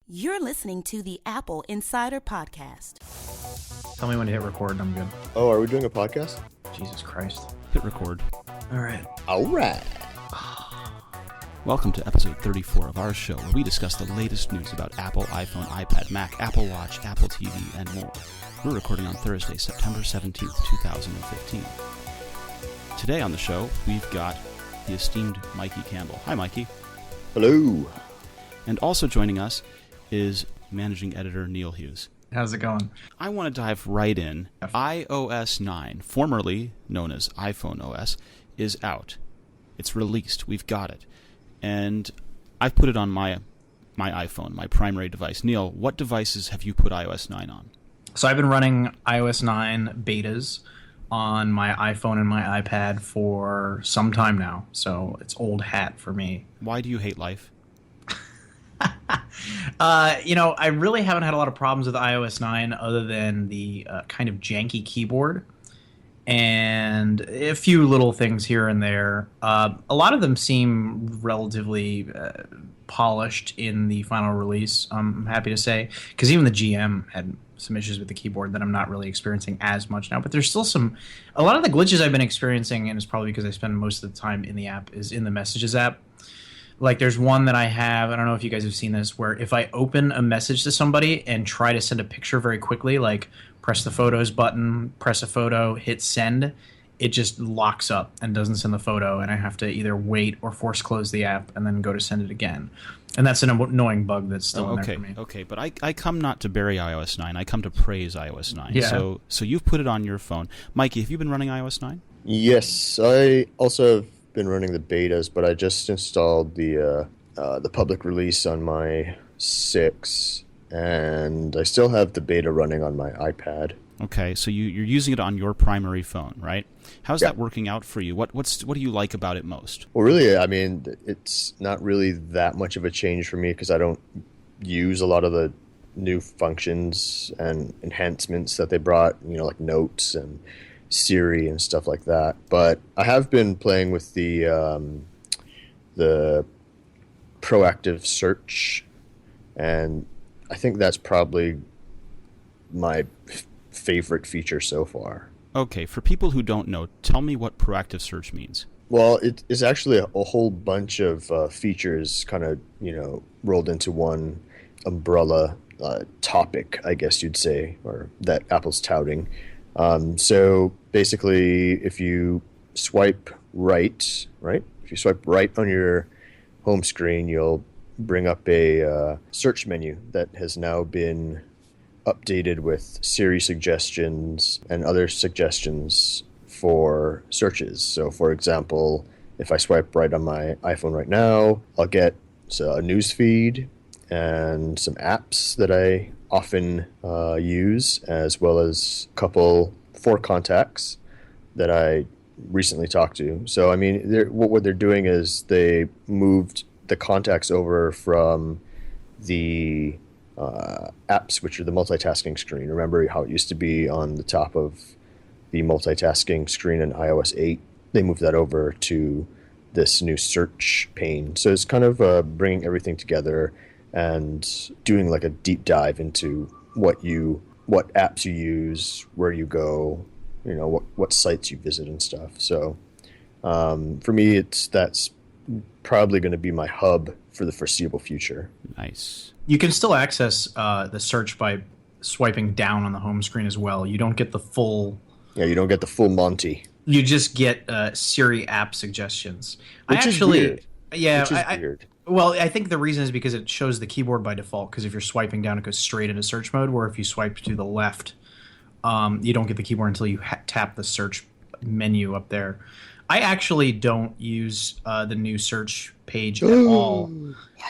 You're listening to the AppleInsider podcast. Tell me when to hit record and I'm good. Oh, are we doing a podcast? Jesus Christ. Hit record. All right. Welcome to episode 34 of our show, where we discuss the latest news about Apple, iPhone, iPad, Mac, Apple Watch, Apple TV, and more. We're recording on Thursday, September 17th, 2015. Today on the show, we've got the esteemed Mikey Campbell. Hi, Mikey. Hello. And also joining us is managing editor Neil Hughes. How's it going? I want to dive right in. iOS 9, formerly known as iPhone OS, is out. It's released. We've got it. And I've put it on my iPhone, my primary device. Neil, what devices have you put iOS 9 on? So I've been running iOS 9 betas on my iPhone and my iPad for some time now. So it's old hat for me. Why do you hate life? I really haven't had a lot of problems with iOS 9 other than the kind of janky keyboard and a few little things here and there. A lot of them seem relatively polished in the final release, I'm happy to say, because even the GM had some issues with the keyboard that I'm not really experiencing as much now. But there's still a lot of the glitches I've been experiencing, and it's probably because I spend most of the time in the app, is in the Messages app. Like, there's one that I have, I don't know if you guys have seen this, where if I open a message to somebody and try to send a picture very quickly, like press the Photos button, press a photo, hit send, it just locks up and doesn't send the photo, and I have to either wait or force close the app and then go to send it again. And that's an annoying bug that's still in there for me. Okay, but I come not to bury iOS 9, I come to praise iOS 9. Yeah. So you've put it on your phone. Mikey, have you been running iOS 9? Yes, I also have been running the betas, but I just installed the public release on my 6, and I still have the beta running on my iPad. Okay, so you're using it on your primary phone, right? How's that working out for you? What do you like about it most? Well, really, I mean, it's not really that much of a change for me because I don't use a lot of the new functions and enhancements that they brought, like Notes and Siri and stuff like that. But I have been playing with the proactive search, and I think that's probably my favorite feature so far. Okay, for people who don't know, tell me what proactive search means. Well, it is actually a whole bunch of features kind of, rolled into one umbrella topic, I guess you'd say, or that Apple's touting. So basically, if you swipe right? If you swipe right on your home screen, you'll bring up a search menu that has now been updated with Siri suggestions and other suggestions for searches. So, for example, if I swipe right on my iPhone right now, I'll get a news feed and some apps that I often use, as well as four contacts that I recently talked to. So, I mean, what they're doing is they moved the contacts over from the apps, which are the multitasking screen. Remember how it used to be on the top of the multitasking screen in iOS 8? They moved that over to this new search pane. So it's kind of bringing everything together and doing like a deep dive into what apps you use, where you go, what sites you visit and stuff. So for me, that's probably going to be my hub for the foreseeable future. Nice. You can still access the search by swiping down on the home screen as well. You don't get the full... Yeah, you don't get the full Monty. You just get Siri app suggestions. Which is weird. Yeah, Which is weird. Well, I think the reason is because it shows the keyboard by default, because if you're swiping down, it goes straight into search mode, where if you swipe to the left, you don't get the keyboard until you tap the search menu up there. I actually don't use the new search page at all.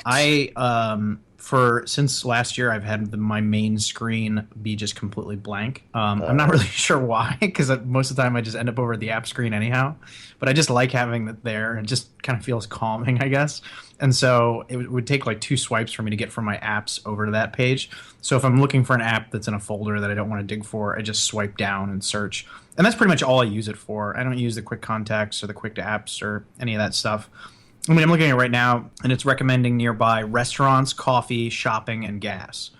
What? Since last year, I've had my main screen be just completely blank. I'm not really sure why, because most of the time I just end up over at the app screen anyhow. But I just like having it there. It just kind of feels calming, I guess. And so it would take like 2 swipes for me to get from my apps over to that page. So if I'm looking for an app that's in a folder that I don't want to dig for, I just swipe down and search. And that's pretty much all I use it for. I don't use the quick contacts or the quick to apps or any of that stuff. I mean, I'm looking at it right now, and it's recommending nearby restaurants, coffee, shopping, and gas.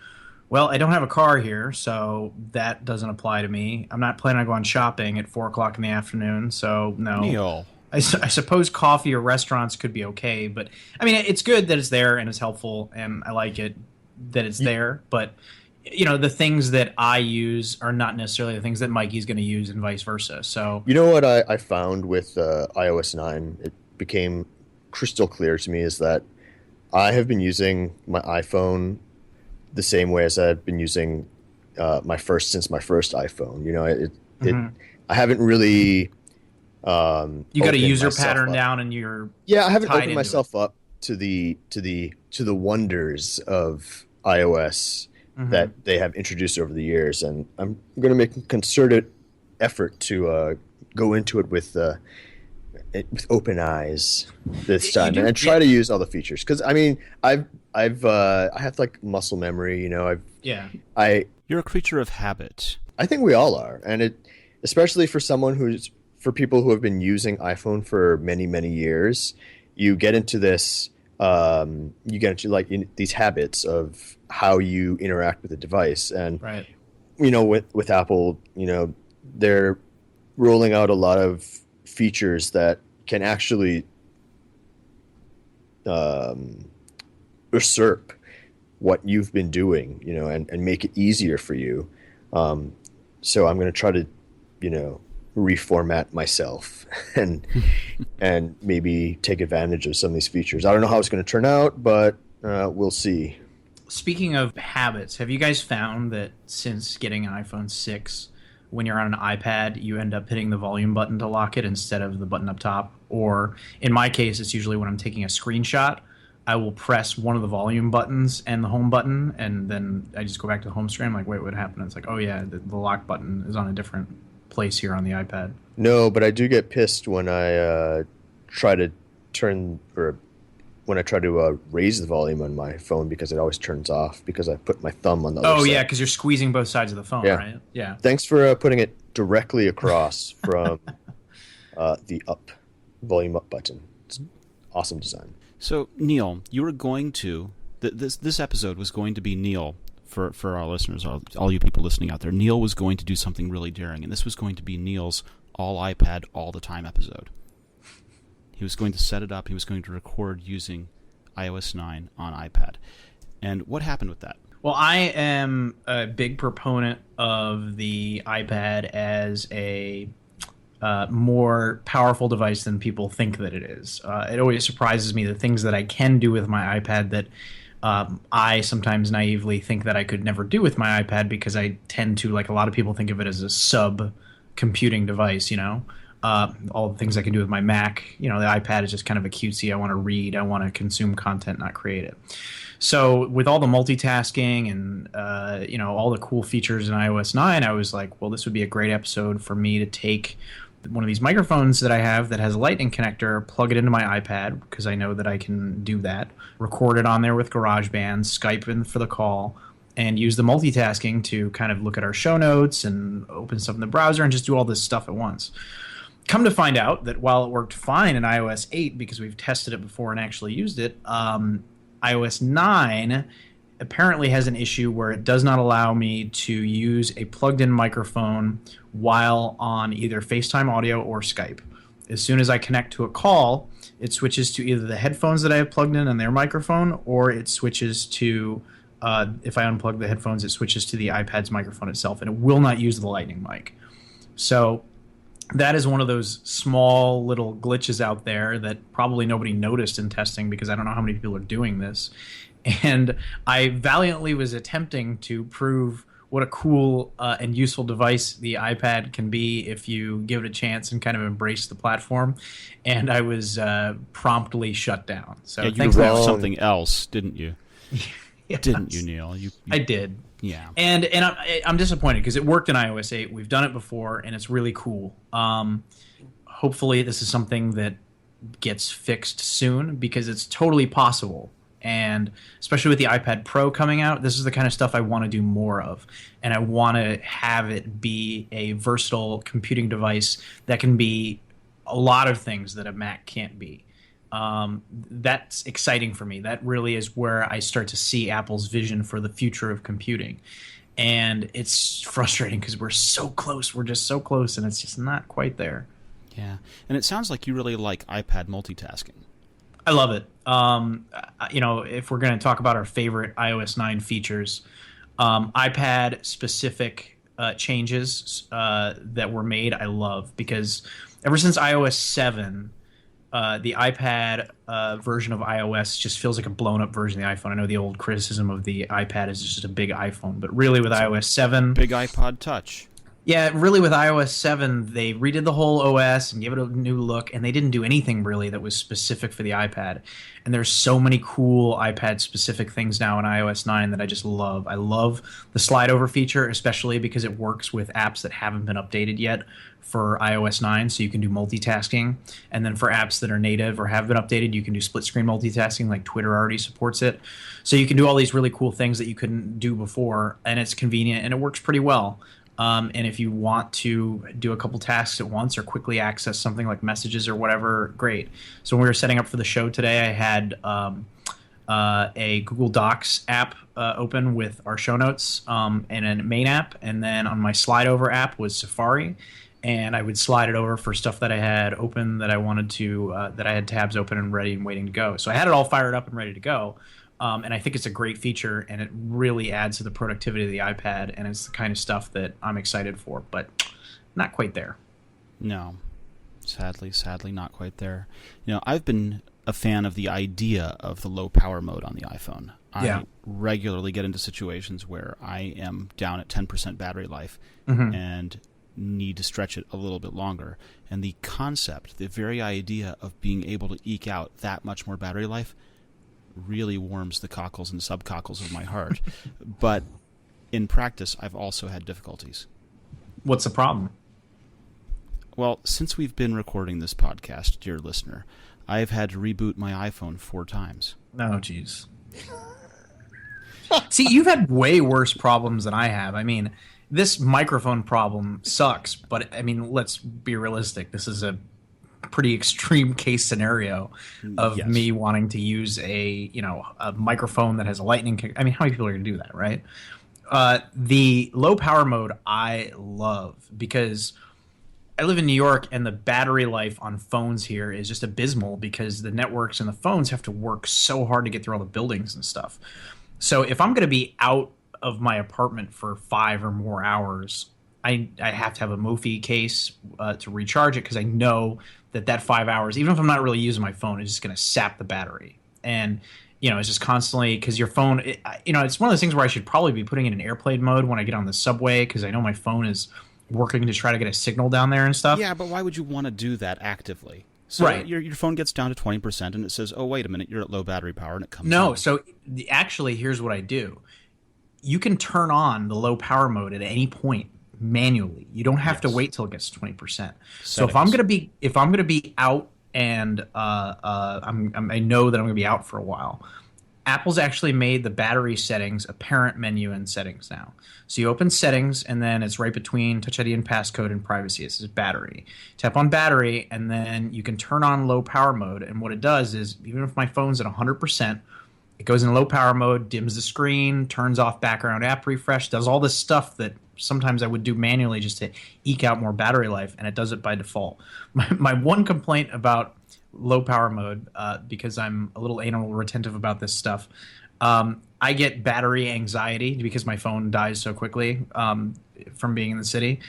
Well, I don't have a car here, so that doesn't apply to me. I'm not planning on going shopping at 4 o'clock in the afternoon, so no. Neil. I suppose coffee or restaurants could be okay, but I mean, it's good that it's there and it's helpful, and I like it that it's there. But the things that I use are not necessarily the things that Mikey's going to use, and vice versa. So You know what I found with iOS 9? It became crystal clear to me is that I have been using my iPhone the same way as I've been using my first iPhone. I haven't really. you got a user pattern down, and you're I haven't tied opened into myself up to the wonders of iOS that they have introduced over the years, and I'm going to make a concerted effort to go into it with open eyes this time and try to use all the features. Because I mean, I have like muscle memory. You're a creature of habit. I think we all are, and especially for people who have been using iPhone for many, many years, you get into this. You get into these habits of how you interact with the device, and right. With Apple, they're rolling out a lot of features that can actually usurp what you've been doing, and make it easier for you. So I'm going to try to, reformat myself and maybe take advantage of some of these features. I don't know how it's going to turn out, but we'll see. Speaking of habits, have you guys found that since getting an iPhone 6, when you're on an iPad, you end up hitting the volume button to lock it instead of the button up top? Or in my case, it's usually when I'm taking a screenshot, I will press one of the volume buttons and the home button, and then I just go back to the home screen. I'm like, wait, what happened? It's like, oh yeah, the lock button is on a different place here on the iPad. No, but I do get pissed when I try to raise the volume on my phone, because it always turns off because I put my thumb on the other side. Oh yeah, because you're squeezing both sides of the phone, right? Yeah. Thanks for putting it directly across from the volume up button. It's awesome design. So, Neil, you were going to this episode was going to be Neil for our listeners, all you people listening out there. Neil was going to do something really daring, and this was going to be Neil's all iPad all the time episode. He was going to set it up. He was going to record using iOS 9 on iPad. And what happened with that? Well, I am a big proponent of the iPad as a more powerful device than people think that it is. It always surprises me the things that I can do with my iPad that I sometimes naively think that I could never do with my iPad, because I tend to, like a lot of people, think of it as a sub-computing device, all the things I can do with my Mac. The iPad is just kind of a cutesy. I want to read. I want to consume content, not create it. So with all the multitasking and all the cool features in iOS 9, I was like, well, this would be a great episode for me to take one of these microphones that I have that has a lightning connector, plug it into my iPad, because I know that I can do that, record it on there with GarageBand, Skype in for the call, and use the multitasking to kind of look at our show notes and open stuff in the browser and just do all this stuff at once. Come to find out that while it worked fine in iOS 8, because we've tested it before and actually used it, iOS 9 apparently has an issue where it does not allow me to use a plugged-in microphone while on either FaceTime audio or Skype. As soon as I connect to a call, it switches to either the headphones that I have plugged in and their microphone, or it switches to, if I unplug the headphones, it switches to the iPad's microphone itself, and it will not use the Lightning mic. So that is one of those small little glitches out there that probably nobody noticed in testing, because I don't know how many people are doing this. And I valiantly was attempting to prove what a cool and useful device the iPad can be if you give it a chance and kind of embrace the platform. And I was promptly shut down. So you proved something else, didn't you? Yes. Didn't you, Neil? I did. Yeah. And I'm disappointed, because it worked in iOS 8. We've done it before, and it's really cool. Hopefully this is something that gets fixed soon, because it's totally possible. And especially with the iPad Pro coming out, this is the kind of stuff I want to do more of. And I want to have it be a versatile computing device that can be a lot of things that a Mac can't be. That's exciting for me. That really is where I start to see Apple's vision for the future of computing. And it's frustrating because we're so close. We're just so close, and it's just not quite there. Yeah, and it sounds like you really like iPad multitasking. I love it. If we're going to talk about our favorite iOS 9 features, iPad-specific changes that were made, I love, because ever since iOS 7, the iPad version of iOS just feels like a blown-up version of the iPhone. I know the old criticism of the iPad is just a big iPhone, but really with iOS 7... Big iPod Touch. Yeah, really with iOS 7, they redid the whole OS and gave it a new look, and they didn't do anything really that was specific for the iPad. And there's so many cool iPad-specific things now in iOS 9 that I just love. I love the slide-over feature, especially because it works with apps that haven't been updated yet for iOS 9, so you can do multitasking. And then for apps that are native or have been updated, you can do split-screen multitasking, like Twitter already supports it. So you can do all these really cool things that you couldn't do before, and it's convenient, and it works pretty well. And if you want to do a couple tasks at once or quickly access something like messages or whatever, great. So when we were setting up for the show today, I had a Google Docs app open with our show notes and a main app. And then on my slide over app was Safari. And I would slide it over for stuff that I had open that I wanted to, that I had tabs open and ready and waiting to go. So I had it all fired up and ready to go. And I think it's a great feature, and it really adds to the productivity of the iPad, and it's the kind of stuff that I'm excited for, but not quite there. No, sadly not quite there. I've been a fan of the idea of the low power mode on the iPhone. I regularly get into situations where I am down at 10% battery life and need to stretch it a little bit longer. And the concept, the very idea of being able to eke out that much more battery life really warms the cockles and subcockles of my heart. But in practice, I've also had difficulties. What's the problem? Well, since we've been recording this podcast, dear listener, I've had to reboot my iPhone 4 times. Oh, jeez. See, you've had way worse problems than I have. I mean, this microphone problem sucks, but I mean, let's be realistic. This is a pretty extreme case scenario of me wanting to use a microphone that has a lightning kick. I mean, how many people are going to do that, right? The low power mode I love because I live in New York and the battery life on phones here is just abysmal because the networks and the phones have to work so hard to get through all the buildings and stuff. So if I'm going to be out of my apartment for 5 or more hours, I have to have a Mophie case to recharge it because I know that 5 hours, even if I'm not really using my phone, is just going to sap the battery. And, it's just constantly, because your phone, it's one of those things where I should probably be putting it in airplane mode when I get on the subway because I know my phone is working to try to get a signal down there and stuff. Yeah, but why would you want to do that actively? So right. Your phone gets down to 20% and it says, oh, wait a minute, you're at low battery power, and it comes No, on. so actually, here's what I do. You can turn on the low power mode at any point manually. You don't have to wait till it gets to 20%. So if I'm gonna be out and I know that I'm gonna be out for a while, Apple's actually made the battery settings a parent menu in settings now. So you open settings and then it's right between Touch ID and passcode and privacy. It says battery. Tap on battery and then you can turn on low power mode. And what it does is even if my phone's at 100%, it goes in low power mode, dims the screen, turns off background app refresh, does all this stuff that sometimes I would do manually just to eke out more battery life, and it does it by default. My one complaint about low power mode, because I'm a little anal retentive about this stuff, I get battery anxiety because my phone dies so quickly from being in the city.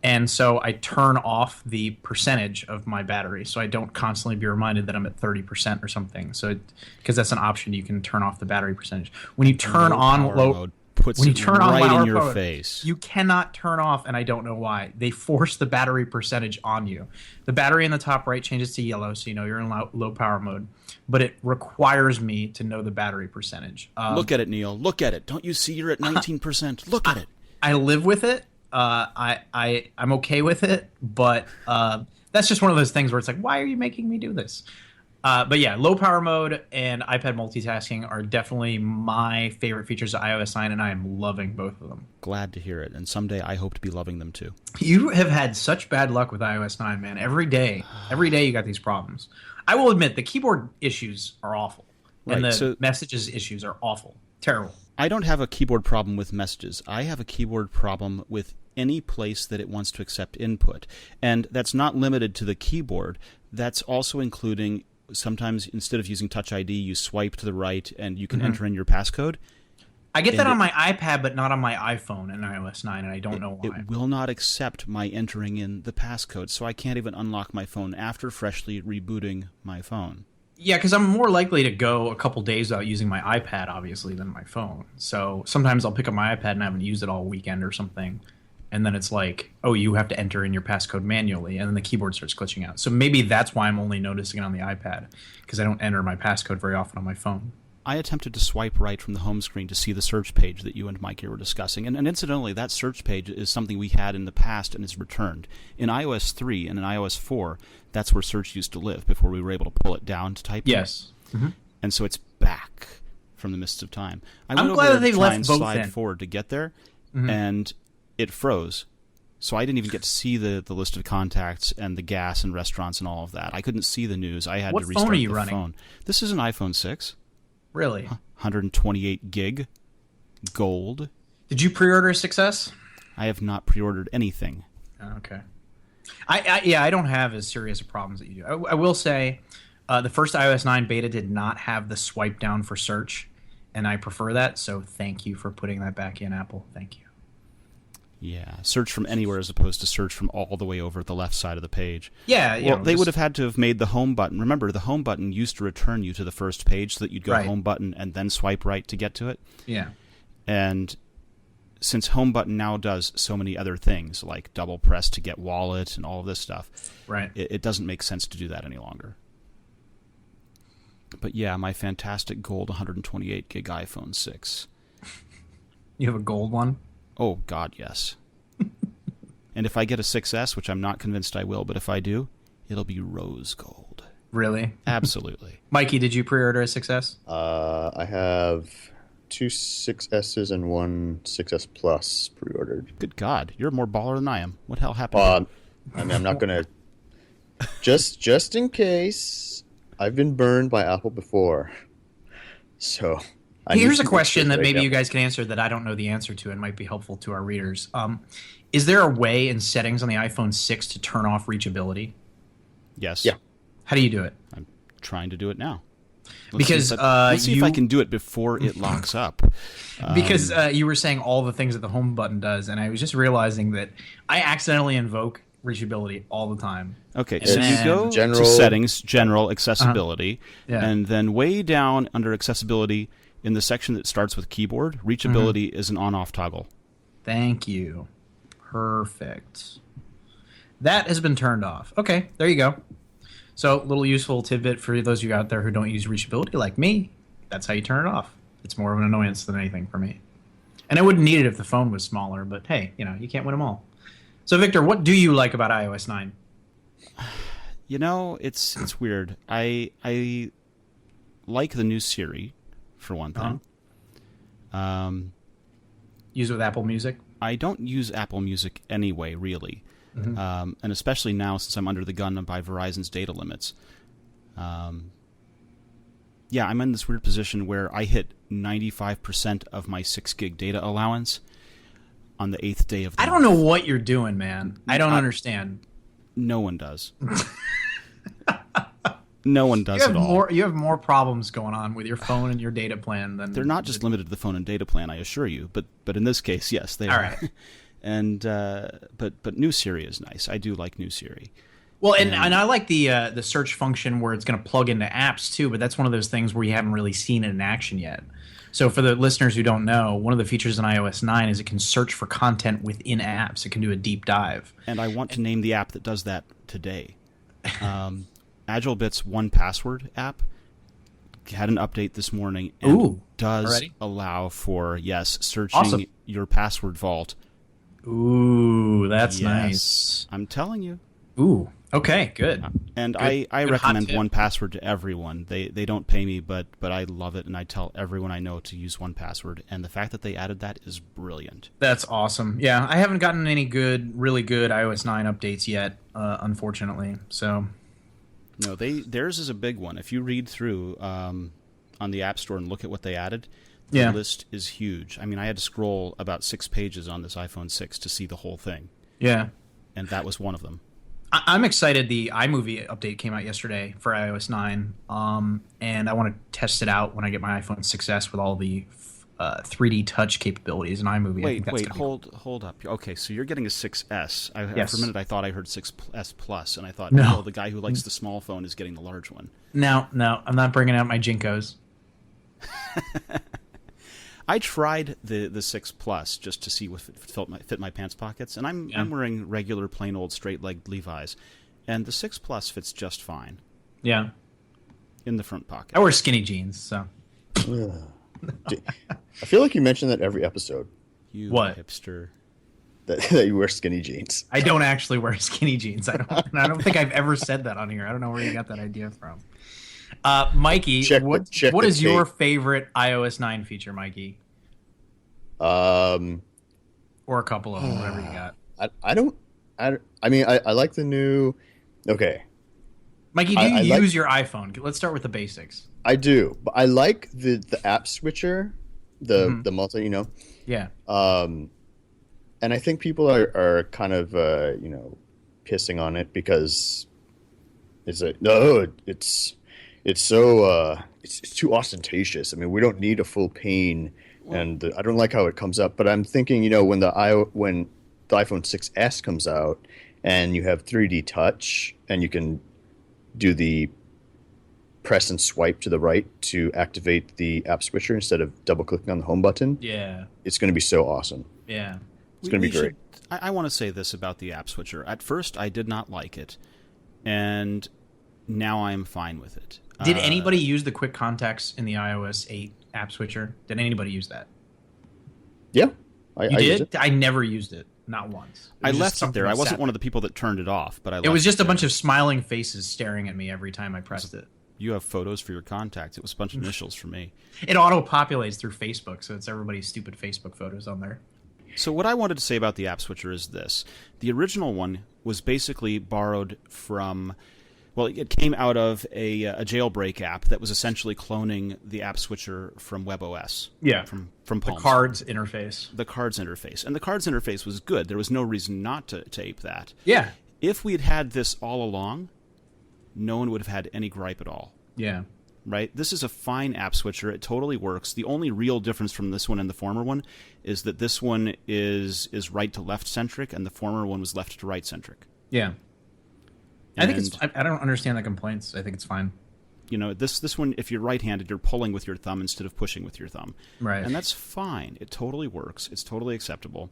And so I turn off the percentage of my battery so I don't constantly be reminded that I'm at 30% or something. So because that's an option, you can turn off the battery percentage. When you turn on low mode puts when you it turn right on in your mode, face. You cannot turn off, and I don't know why. They force the battery percentage on you. The battery in the top right changes to yellow, so you know you're in low power mode. But it requires me to know the battery percentage. Look at it, Neil. Look at it. Don't you see you're at 19%? Look at it. I live with it. I'm okay with it, but that's just one of those things where it's like, why are you making me do this? But yeah, low power mode and iPad multitasking are definitely my favorite features of iOS 9, and I am loving both of them. Glad to hear it, and someday I hope to be loving them too. You have had such bad luck with iOS 9, man. Every day you got these problems. I will admit, the keyboard issues are awful. And the messages issues are awful. Terrible. I don't have a keyboard problem with messages. I have a keyboard problem with any place that it wants to accept input. And that's not limited to the keyboard. That's also including sometimes instead of using Touch ID, you swipe to the right and you can enter in your passcode. I get that on my iPad, but not on my iPhone in iOS 9, and I don't know why. It will not accept my entering in the passcode, so I can't even unlock my phone after freshly rebooting my phone. Yeah, because I'm more likely to go a couple days without using my iPad, obviously, than my phone. So sometimes I'll pick up my iPad and I haven't used it all weekend or something, and then it's like, oh, you have to enter in your passcode manually, and then the keyboard starts glitching out. So maybe that's why I'm only noticing it on the iPad, because I don't enter my passcode very often on my phone. I attempted to swipe right from the home screen to see the search page that you and Mikey were discussing. And incidentally, that search page is something we had in the past and is returned. In iOS 3 and in iOS 4, that's where search used to live before we were able to pull it down to type. Yes. Mm-hmm. And so it's back from the mists of time. I'm glad that they've left both slide in. forward to get there, and it froze. So I didn't even get to see the list of contacts and the gas and restaurants and all of that. I couldn't see the news. I had to restart the phone. This is an iPhone 6. Really? 128 gig, gold. Did you pre-order a 6S? I have not pre-ordered anything. Okay. I don't have as serious problems that you do. I will say, the first iOS 9 beta did not have the swipe down for search, and I prefer that. So thank you for putting that back in, Apple. Thank you. Yeah, search from anywhere as opposed to search from all the way over at the left side of the page. Yeah, well, they would have had to have made the home button. Remember, the home button used to return you to the first page so that you'd go home button and then swipe right to get to it. Yeah. And since home button now does so many other things, like double press to get wallet and all of this stuff, right, it doesn't make sense to do that any longer. But yeah, my fantastic gold 128 gig iPhone 6. You have a gold one? Oh, God, yes. And if I get a 6S, which I'm not convinced I will, but if I do, it'll be rose gold. Really? Absolutely. Mikey, did you pre-order a 6S? I have 2 6S's and 1 6S Plus pre-ordered. Good God, you're more baller than I am. What the hell happened? I mean, I'm not going to... Just in case, I've been burned by Apple before. So... Here's a question that maybe you guys can answer that I don't know the answer to and might be helpful to our readers. Is there a way in settings on the iPhone 6 to turn off reachability? Yes. Yeah. How do you do it? I'm trying to do it now. Let's see if I can do it before it locks up. Because you were saying all the things that the home button does, and I was just realizing that I accidentally invoke reachability all the time. Okay, so you go to settings, general, accessibility, and then way down under accessibility, in the section that starts with keyboard, reachability is an on-off toggle. Thank you. Perfect. That has been turned off. Okay, there you go. So, little useful tidbit for those of you out there who don't use reachability like me. That's how you turn it off. It's more of an annoyance than anything for me. And I wouldn't need it if the phone was smaller, but hey, you can't win them all. So, Victor, what do you like about iOS 9? It's weird. I like the new Siri, for one thing. Use it with Apple Music? I don't use Apple Music anyway, really. And especially now since I'm under the gun by Verizon's data limits. I'm in this weird position where I hit 95% of my 6 gig data allowance on the 8th day of the month. I don't know what you're doing, man. I don't understand. No one does. No one does at all. You have more problems going on with your phone and your data plan than... They're not just limited to the phone and data plan, I assure you. But in this case, yes, they are. All right. And but new Siri is nice. I do like new Siri. Well, and I like the search function where it's going to plug into apps too. But that's one of those things where you haven't really seen it in action yet. So for the listeners who don't know, one of the features in iOS 9 is it can search for content within apps. It can do a deep dive. And I want to name the app that does that today. AgileBit's 1Password app had an update this morning and does allow for, searching your password vault. Ooh, that's nice. I'm telling you. Ooh, Okay, good. And Good- I good recommend hot tip. 1Password to everyone. They don't pay me, but I love it, and I tell everyone I know to use 1Password. And the fact that they added that is brilliant. That's awesome. Yeah, I haven't gotten any really good iOS 9 updates yet, unfortunately. So, No, theirs is a big one. If you read through on the App Store and look at what they added, the Yeah. list is huge. I mean, I had to scroll about 6 pages on this iPhone 6 to see the whole thing, yeah. and that was one of them. I'm excited. The iMovie update came out yesterday for iOS 9, and I want to test it out when I get my iPhone 6s with all the 3D touch capabilities in iMovie. I think that's Wait, gonna be hold up. Okay, so you're getting a 6S. Yes. For a minute, I thought I heard 6S Plus, and I thought, No. oh, the guy who likes the small phone is getting the large one. No, I'm not bringing out my Jinkos. I tried the 6 Plus just to see what fit my pants pockets, and I'm wearing regular, plain old, straight-legged Levi's, and the 6 Plus fits just fine Yeah, in the front pocket. I wear skinny jeans, so I feel like you mention that every episode You What? hipster. that you wear skinny jeans. I don't actually wear skinny jeans. I don't think I've ever said that on here. I don't know where you got that idea from. Mikey, Check what the is your tape. favorite iOS 9 feature, Mikey? Um, Or a couple of them, whatever you got. I mean, I like the new. Okay, Mikey, do I you like- use your iPhone? Let's start with the basics. I do, but I like the app switcher, the multi, Yeah. And I think people are kind of pissing on it because it's too ostentatious. I mean, we don't need a full pane, and I don't like how it comes up. But I'm thinking, when the iPhone 6s comes out and you have 3D touch and you can do the press and swipe to the right to activate the app switcher instead of double clicking on the home button, Yeah. it's going to be so awesome. Yeah. It's going to be great. I want to say this about the app switcher. At first, I did not like it, and now I'm fine with it. Did anybody use the quick contacts in the iOS 8 app switcher? Did anybody use that? Yeah, You I used did? it. I never used it. Not once. I left it there. I wasn't one of the people that turned it off, but I left It was just a there. bunch of smiling faces staring at me every time I pressed it. You have photos for your contacts. It was a bunch of initials for me. It auto-populates through Facebook, so it's everybody's stupid Facebook photos on there. So what I wanted to say about the app switcher is this. The original one was basically borrowed from, well, it came out of a jailbreak app that was essentially cloning the app switcher from WebOS. Yeah. From The Palm. cards interface. The cards interface. And the cards interface was good. There was no reason not to ape that. Yeah. If we had had this all along, no one would have had any gripe at all. Yeah. Right? This is a fine app switcher. It totally works. The only real difference from this one and the former one is that this one is right to left centric and the former one was left to right centric. Yeah. I think And, I don't understand the complaints. I think it's fine. This one, if you're right-handed, you're pulling with your thumb instead of pushing with your thumb. Right. And that's fine. It totally works. It's totally acceptable.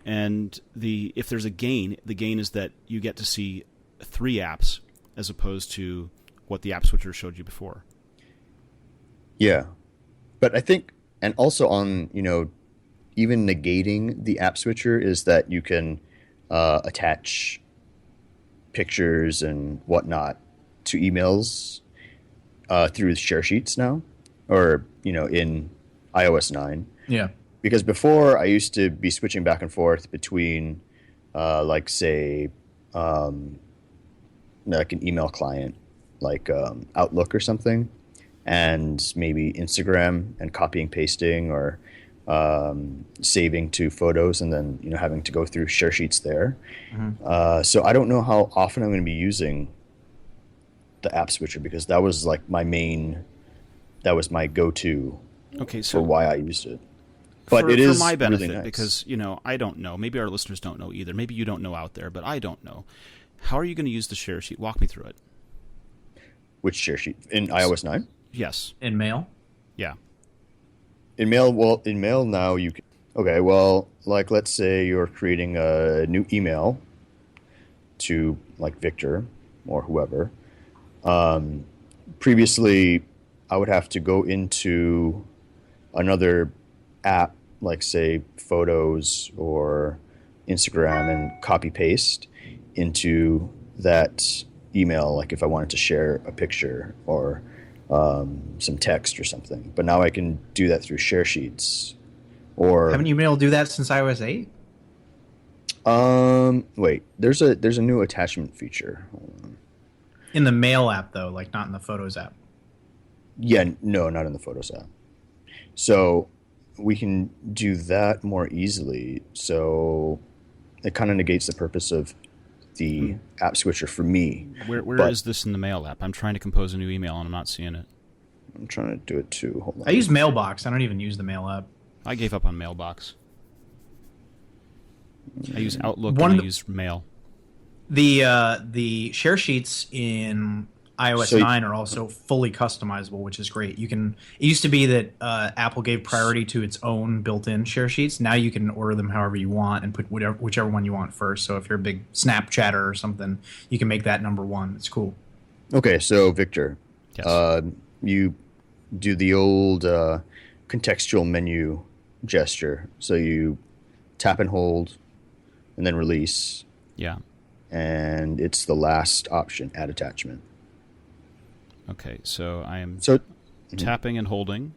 And if there's a gain, the gain is that you get to see 3 apps as opposed to what the app switcher showed you before. Yeah, but I think, and also on even negating the app switcher is that you can attach pictures and whatnot to emails through share sheets now, or in iOS 9. Yeah. Because before I used to be switching back and forth between, like say, like an email client, like Outlook or something, and maybe Instagram, and copying, pasting, or saving to photos, and then having to go through share sheets there. So I don't know how often I'm going to be using the app switcher, because that was like my go-to Okay, for so why I used it. But for, it is for my benefit, really nice. because I don't know. Maybe our listeners don't know either. Maybe you don't know out there, but I don't know. How are you going to use the share sheet? Walk me through it. Which share sheet in iOS 9? Yes. In mail? Yeah. In mail now you can. Okay, well, like let's say you're creating a new email to like Victor or whoever. Previously, I would have to go into another app, like say Photos or Instagram, and copy paste into that email, like if I wanted to share a picture or some text or something. But now I can do that through share sheets. Or haven't you been able to do that since iOS 8? Wait, there's a new attachment feature. Hold on. In the Mail app, though, like not in the Photos app. Yeah, no, not in the Photos app. So we can do that more easily. So it kind of negates the purpose of the app switcher for me. Where is this in the Mail app? I'm trying to compose a new email and I'm not seeing it. I'm trying to do it too. Hold on. I use Mailbox. I don't even use the Mail app. I gave up on Mailbox. I use Outlook and I use Mail. The share sheets in iOS 9 are also fully customizable, which is great. You can. It used to be that Apple gave priority to its own built-in share sheets. Now you can order them however you want and put whichever one you want first. So if you're a big Snapchatter or something, you can make that number one. It's cool. Okay, so Victor, Yes. You do the old contextual menu gesture. So you tap and hold, and then release. Yeah. And it's the last option, add attachment. Okay, so I am So tapping and holding.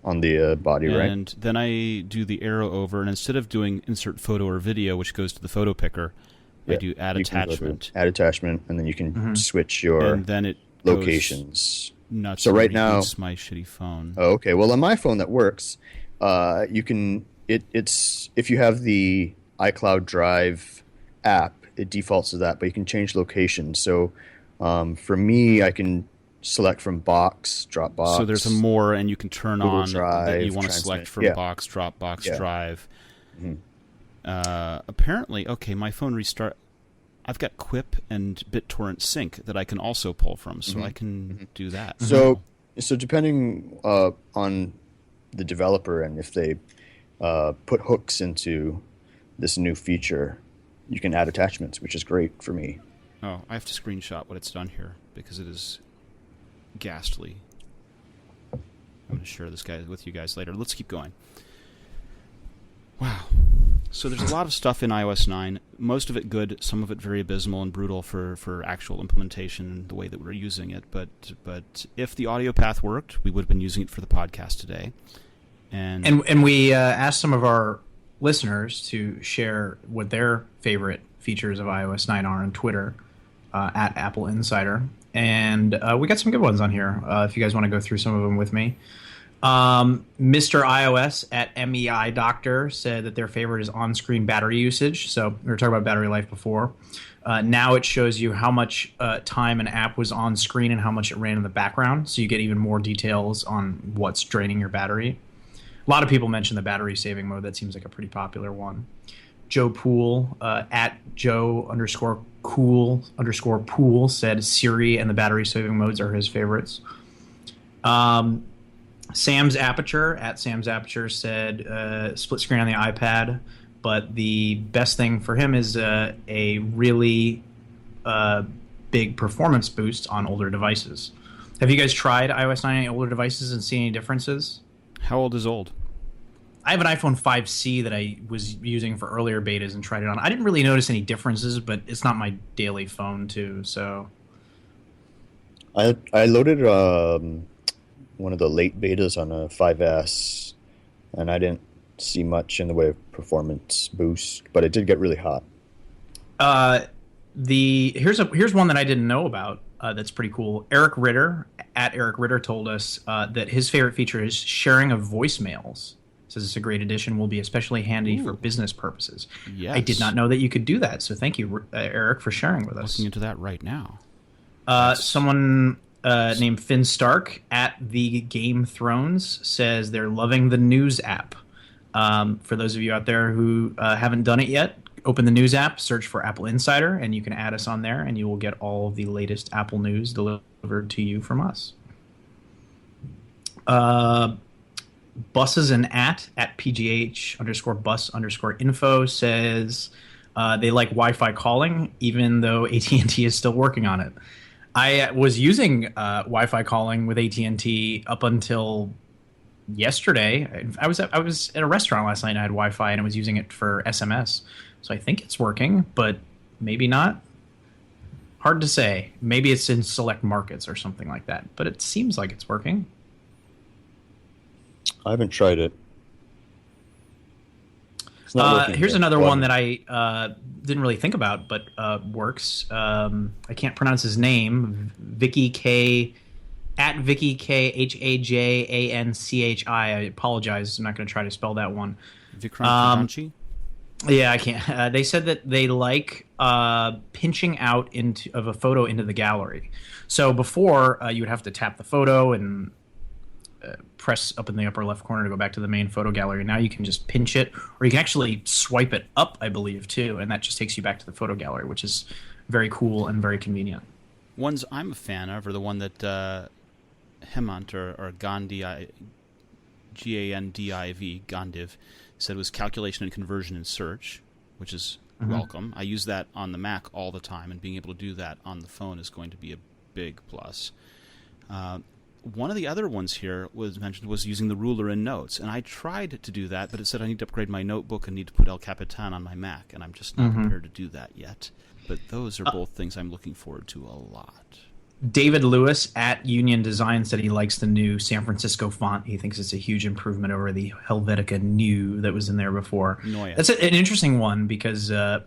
on the body, right? And then I do the arrow over, and instead of doing insert photo or video, which goes to the photo picker, I do add You can go to attachment. add attachment, and then you can switch your And then it goes locations. nuts. So and right now- reboots my shitty phone. Oh, okay. Well, on my phone that works. You can it's if you have the iCloud Drive app, it defaults to that, but you can change location. So for me, I can select from Box, Dropbox. So there's a more, and you can turn Google on that Drive, you want to Transmit. select from Yeah. Box, Dropbox, Yeah. Drive. Apparently, okay, my phone restart. I've got Quip and BitTorrent Sync that I can also pull from, so I can do that. So depending on the developer and if they put hooks into this new feature, you can add attachments, which is great for me. Oh, I have to screenshot what it's done here because it is ghastly. I'm going to share this guy with you guys later. Let's keep going. Wow. So there's a lot of stuff in iOS 9. Most of it good, some of it very abysmal and brutal for actual implementation and the way that we're using it. But if the audio path worked, we would have been using it for the podcast today. And we asked some of our listeners to share what their favorite features of iOS 9 are on Twitter at AppleInsider. And we got some good ones on here if you guys want to go through some of them with me. Mr. iOS at MEI Doctor said that their favorite is on-screen battery usage. So we were talking about battery life before. Now it shows you how much time an app was on screen and how much it ran in the background. So you get even more details on what's draining your battery. A lot of people mention the battery saving mode. That seems like a pretty popular one. Joe Poole at Joe_cool_pool said Siri and the battery saving modes are his favorites. Sam's Aperture at Sam's Aperture said split screen on the iPad, but the best thing for him is a really big performance boost on older devices. Have you guys tried iOS 9 on older devices and seen any differences? how old is old? I have an iPhone 5C that I was using for earlier betas and tried it on. I didn't really notice any differences, but it's not my daily phone too, so... I loaded one of the late betas on a 5S, and I didn't see much in the way of performance boost, but it did get really hot. Here's one that I didn't know about. That's pretty cool. Eric Ritter at Eric Ritter told us that his favorite feature is sharing of voicemails. Says it's a great addition. Will be especially handy for business purposes. Yes. I did not know that you could do that. So thank you, Eric, for sharing with us. Looking into that right now. Someone named Finn Stark at the Game Thrones says they're loving the News app. For those of you out there who haven't done it yet, open the News app, search for Apple Insider, and you can add us on there, and you will get all of the latest Apple news delivered to you from us. Buses and at PGH_bus_info says they like Wi-Fi calling, even though AT&T is still working on it. I was using Wi-Fi calling with AT&T up until yesterday. I was at a restaurant last night and I had Wi-Fi and I was using it for SMS. So I think it's working, but maybe not. Hard to say. Maybe it's in select markets or something like that, but it seems like it's working. I haven't tried it. It's not working Here's yet. another Go one on. that I didn't really think about, but works. I can't pronounce his name. Vicky K at Vicky K Hajanchi. I apologize. I'm not going to try to spell that one. Vikrant Kaganchi? Yeah, I can't. They said that they like pinching out of a photo into the gallery. So before, you would have to tap the photo and press up in the upper left corner to go back to the main photo gallery. Now you can just pinch it, or you can actually swipe it up, I believe, too, and that just takes you back to the photo gallery, which is very cool and very convenient. Ones I'm a fan of are the one that Hemant or Gandhi, Gandiv, Gandiv, said was calculation and conversion in search, which is welcome. I use that on the Mac all the time, and being able to do that on the phone is going to be a big plus. One of the other ones here was mentioned was using the ruler in Notes, and I tried to do that, but it said I need to upgrade my notebook and need to put El Capitan on my Mac, and I'm just not prepared to do that yet. But those are both things I'm looking forward to a lot. David Lewis at Union Design said he likes the new San Francisco font. He thinks it's a huge improvement over the Helvetica New that was in there before. Noia. That's an interesting one because a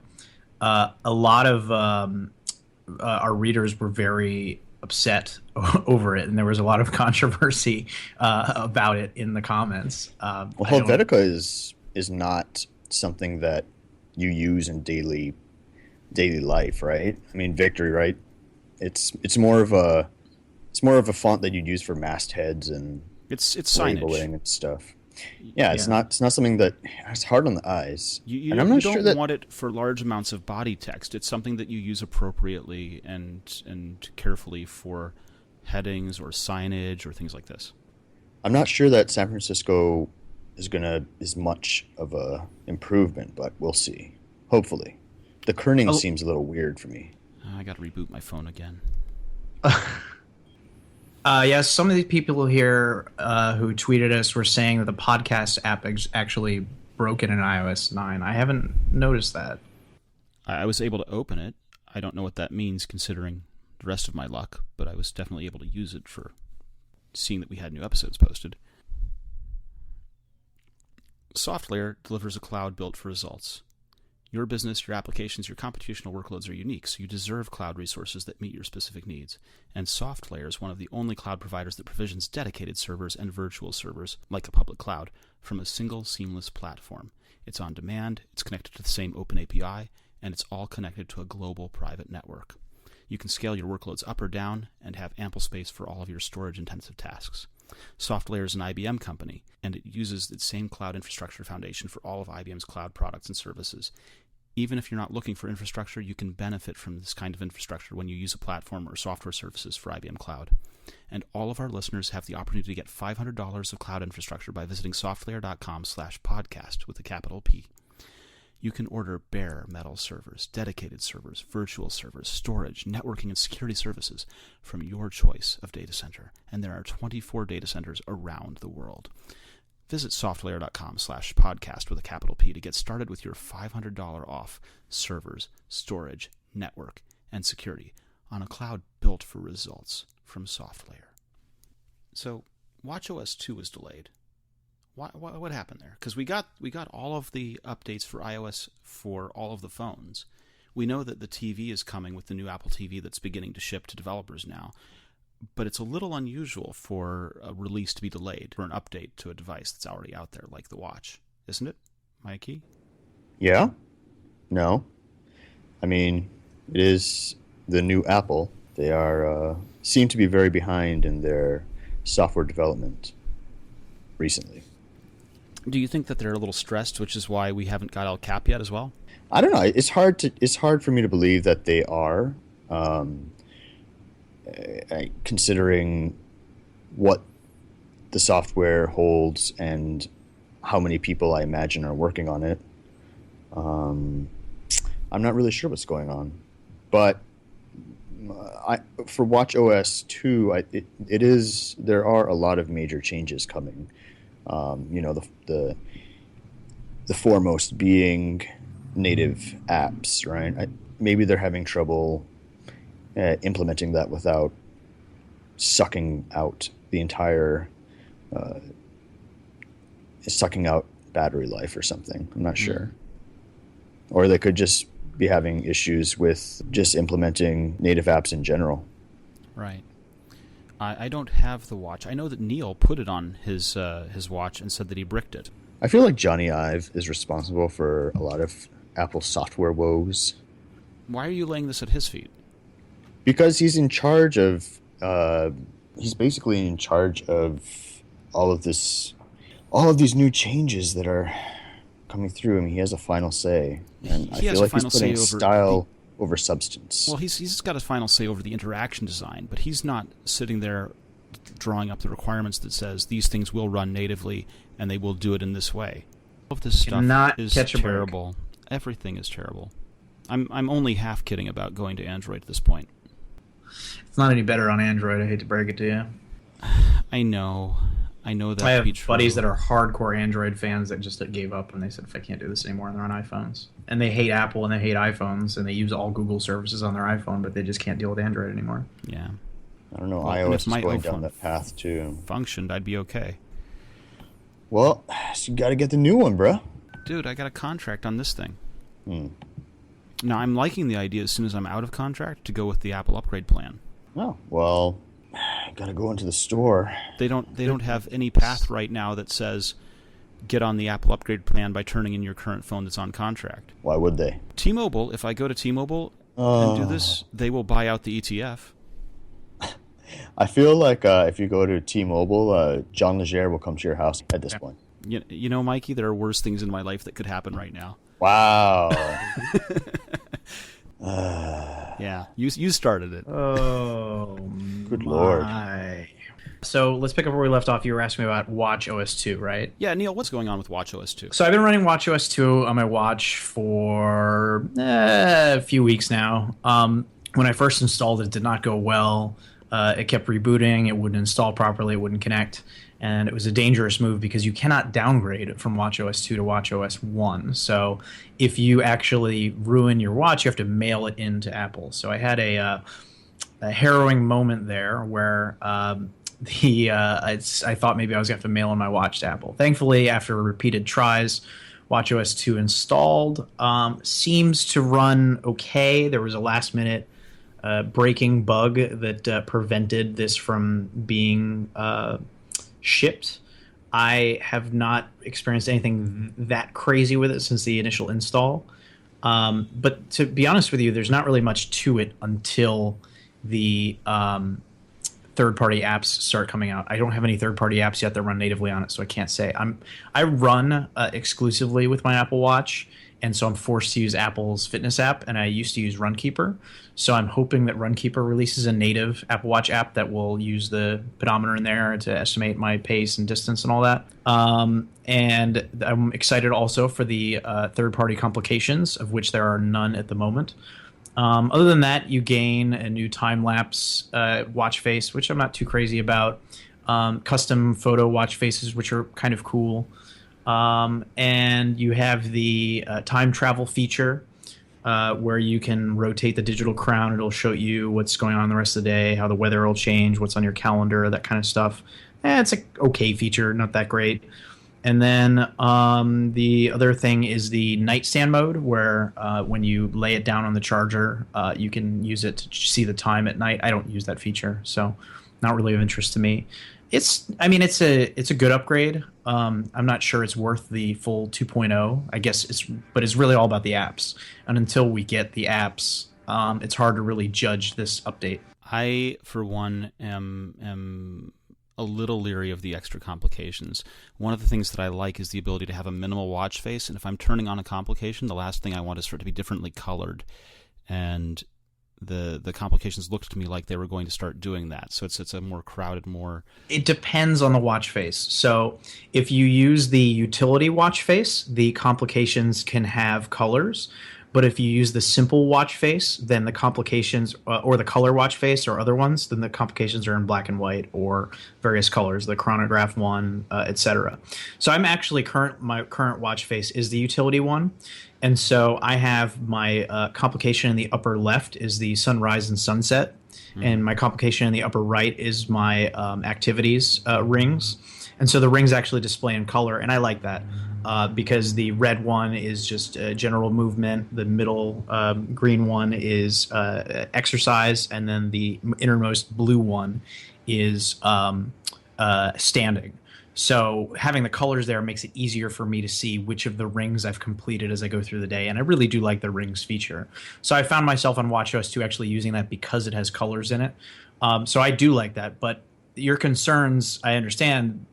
lot of our readers were very upset over it, and there was a lot of controversy about it in the comments. Well, Helvetica is not something that you use in daily life, right? I mean, Victory, right? It's more of a font that you'd use for mastheads and It's labeling signage. and stuff. Yeah, it's not something that it's hard on the eyes. You and I'm not don't sure that want it for large amounts of body text. It's something that you use appropriately and carefully for headings or signage or things like this. I'm not sure that San Francisco is much of a improvement, but we'll see. Hopefully, the kerning seems a little weird for me. I got to reboot my phone again. Yes, some of these people here who tweeted us were saying that the podcast app is actually broken in iOS 9. I haven't noticed that. I was able to open it. I don't know what that means considering the rest of my luck, but I was definitely able to use it for seeing that we had new episodes posted. SoftLayer delivers a cloud built for results. Your business, your applications, your computational workloads are unique, so you deserve cloud resources that meet your specific needs. And SoftLayer is one of the only cloud providers that provisions dedicated servers and virtual servers, like a public cloud, from a single seamless platform. It's on demand, it's connected to the same open API, and it's all connected to a global private network. You can scale your workloads up or down and have ample space for all of your storage-intensive tasks. SoftLayer is an IBM company, and it uses its same cloud infrastructure foundation for all of IBM's cloud products and services. Even if you're not looking for infrastructure, you can benefit from this kind of infrastructure when you use a platform or software services for IBM Cloud. And all of our listeners have the opportunity to get $500 of cloud infrastructure by visiting softlayer.com/podcast with a capital P. You can order bare metal servers, dedicated servers, virtual servers, storage, networking, and security services from your choice of data center. And there are 24 data centers around the world. Visit softlayer.com/podcast with a capital P to get started with your $500 off servers, storage, network, and security on a cloud built for results from SoftLayer. So, watchOS 2 was delayed. What happened there? Because we got all of the updates for iOS for all of the phones. We know that the TV is coming with the new Apple TV that's beginning to ship to developers now. But it's a little unusual for a release to be delayed for an update to a device that's already out there, like the watch. Isn't it, Mikey? Yeah? No. I mean, it is the new Apple. They seem to be very behind in their software development recently. Do you think that they're a little stressed, which is why we haven't got El Cap yet as well? I don't know. It's hard for me to believe that they are. Considering what the software holds and how many people I imagine are working on it, I'm not really sure what's going on. But for watchOS 2, there are a lot of major changes coming. The foremost being native apps, right? Maybe they're having trouble implementing that without sucking out the entire sucking out battery life or something. I'm not sure. Or they could just be having issues with just implementing native apps in general. Right. I don't have the watch. I know that Neil put it on his watch and said that he bricked it. I feel like Johnny Ive is responsible for a lot of Apple software woes. Why are you laying this at his feet? Because he's in charge of... he's basically in charge of all of these new changes that are coming through. I mean, he has a final say. And I feel like he's putting style over substance. Well, he's got a final say over the interaction design, but he's not sitting there drawing up the requirements that says these things will run natively and they will do it in this way. All of this stuff is terrible. Everything is terrible. I'm only half kidding about going to Android at this point. It's not any better on Android, I hate to break it to you. I know that. I have buddies that are hardcore Android fans that just gave up and they said, I can't do this anymore, and they're on iPhones. And they hate Apple and they hate iPhones and they use all Google services on their iPhone, but they just can't deal with Android anymore. Yeah. I don't know, well, iOS is going down that path too. Functioned, I'd be okay. Well, so you got to get the new one, bro. Dude, I got a contract on this thing. Now, I'm liking the idea as soon as I'm out of contract to go with the Apple upgrade plan. Oh, well, got to go into the store. They don't have any path right now that says get on the Apple upgrade plan by turning in your current phone that's on contract. Why would they? T-Mobile, if I go to T-Mobile and do this, they will buy out the ETF. I feel like if you go to T-Mobile, John Legere will come to your house at this point. You know, Mikey, there are worse things in my life that could happen right now. Wow. Yeah, you started it. Oh, good Lord. So let's pick up where we left off. You were asking me about Watch OS 2, right? Yeah, Neil, what's going on with Watch OS 2? So I've been running Watch OS 2 on my watch for a few weeks now. When I first installed it, it did not go well. It kept rebooting. It wouldn't install properly. It wouldn't connect. And it was a dangerous move because you cannot downgrade from Watch OS 2 to Watch OS 1. So if you actually ruin your watch, you have to mail it into Apple. So I had a harrowing moment there where I thought maybe I was going to have to mail in my watch to Apple. Thankfully, after repeated tries, Watch OS 2 installed. Seems to run okay. There was a last-minute breaking bug that prevented this from being shipped. I have not experienced anything that crazy with it since the initial install. But to be honest with you, there's not really much to it until the third-party apps start coming out. I don't have any third-party apps yet that run natively on it, so I can't say. I run exclusively with my Apple Watch, and so I'm forced to use Apple's fitness app, and I used to use Runkeeper. So I'm hoping that Runkeeper releases a native Apple Watch app that will use the pedometer in there to estimate my pace and distance and all that. And I'm excited also for the third-party complications, of which there are none at the moment. Other than that, you gain a new time-lapse watch face, which I'm not too crazy about. Custom photo watch faces, which are kind of cool. And you have the time travel feature, where you can rotate the digital crown. It'll show you what's going on the rest of the day, how the weather will change, what's on your calendar, that kind of stuff. It's an okay feature, not that great. And then the other thing is the nightstand mode, where when you lay it down on the charger, you can use it to see the time at night. I don't use that feature, so not really of interest to me. It's a good upgrade. I'm not sure it's worth the full 2.0. I guess but it's really all about the apps. And until we get the apps, it's hard to really judge this update. I, for one, am a little leery of the extra complications. One of the things that I like is the ability to have a minimal watch face, and if I'm turning on a complication, the last thing I want is for it to be differently colored. And the complications looked to me like they were going to start doing that. So it's a more crowded, more... It depends on the watch face. So if you use the utility watch face, the complications can have colors. But if you use the simple watch face, then the complications, or the color watch face or other ones, then the complications are in black and white or various colors, the chronograph one, etc. So I'm actually my current watch face is the utility one. And so I have my complication in the upper left is the sunrise and sunset. And my complication in the upper right is my activities rings. And so the rings actually display in color, and I like that because the red one is just general movement, the middle green one is exercise, and then the innermost blue one is standing. So having the colors there makes it easier for me to see which of the rings I've completed as I go through the day, and I really do like the rings feature. So I found myself on watchOS 2 actually using that because it has colors in it. So I do like that, but your concerns, I understand.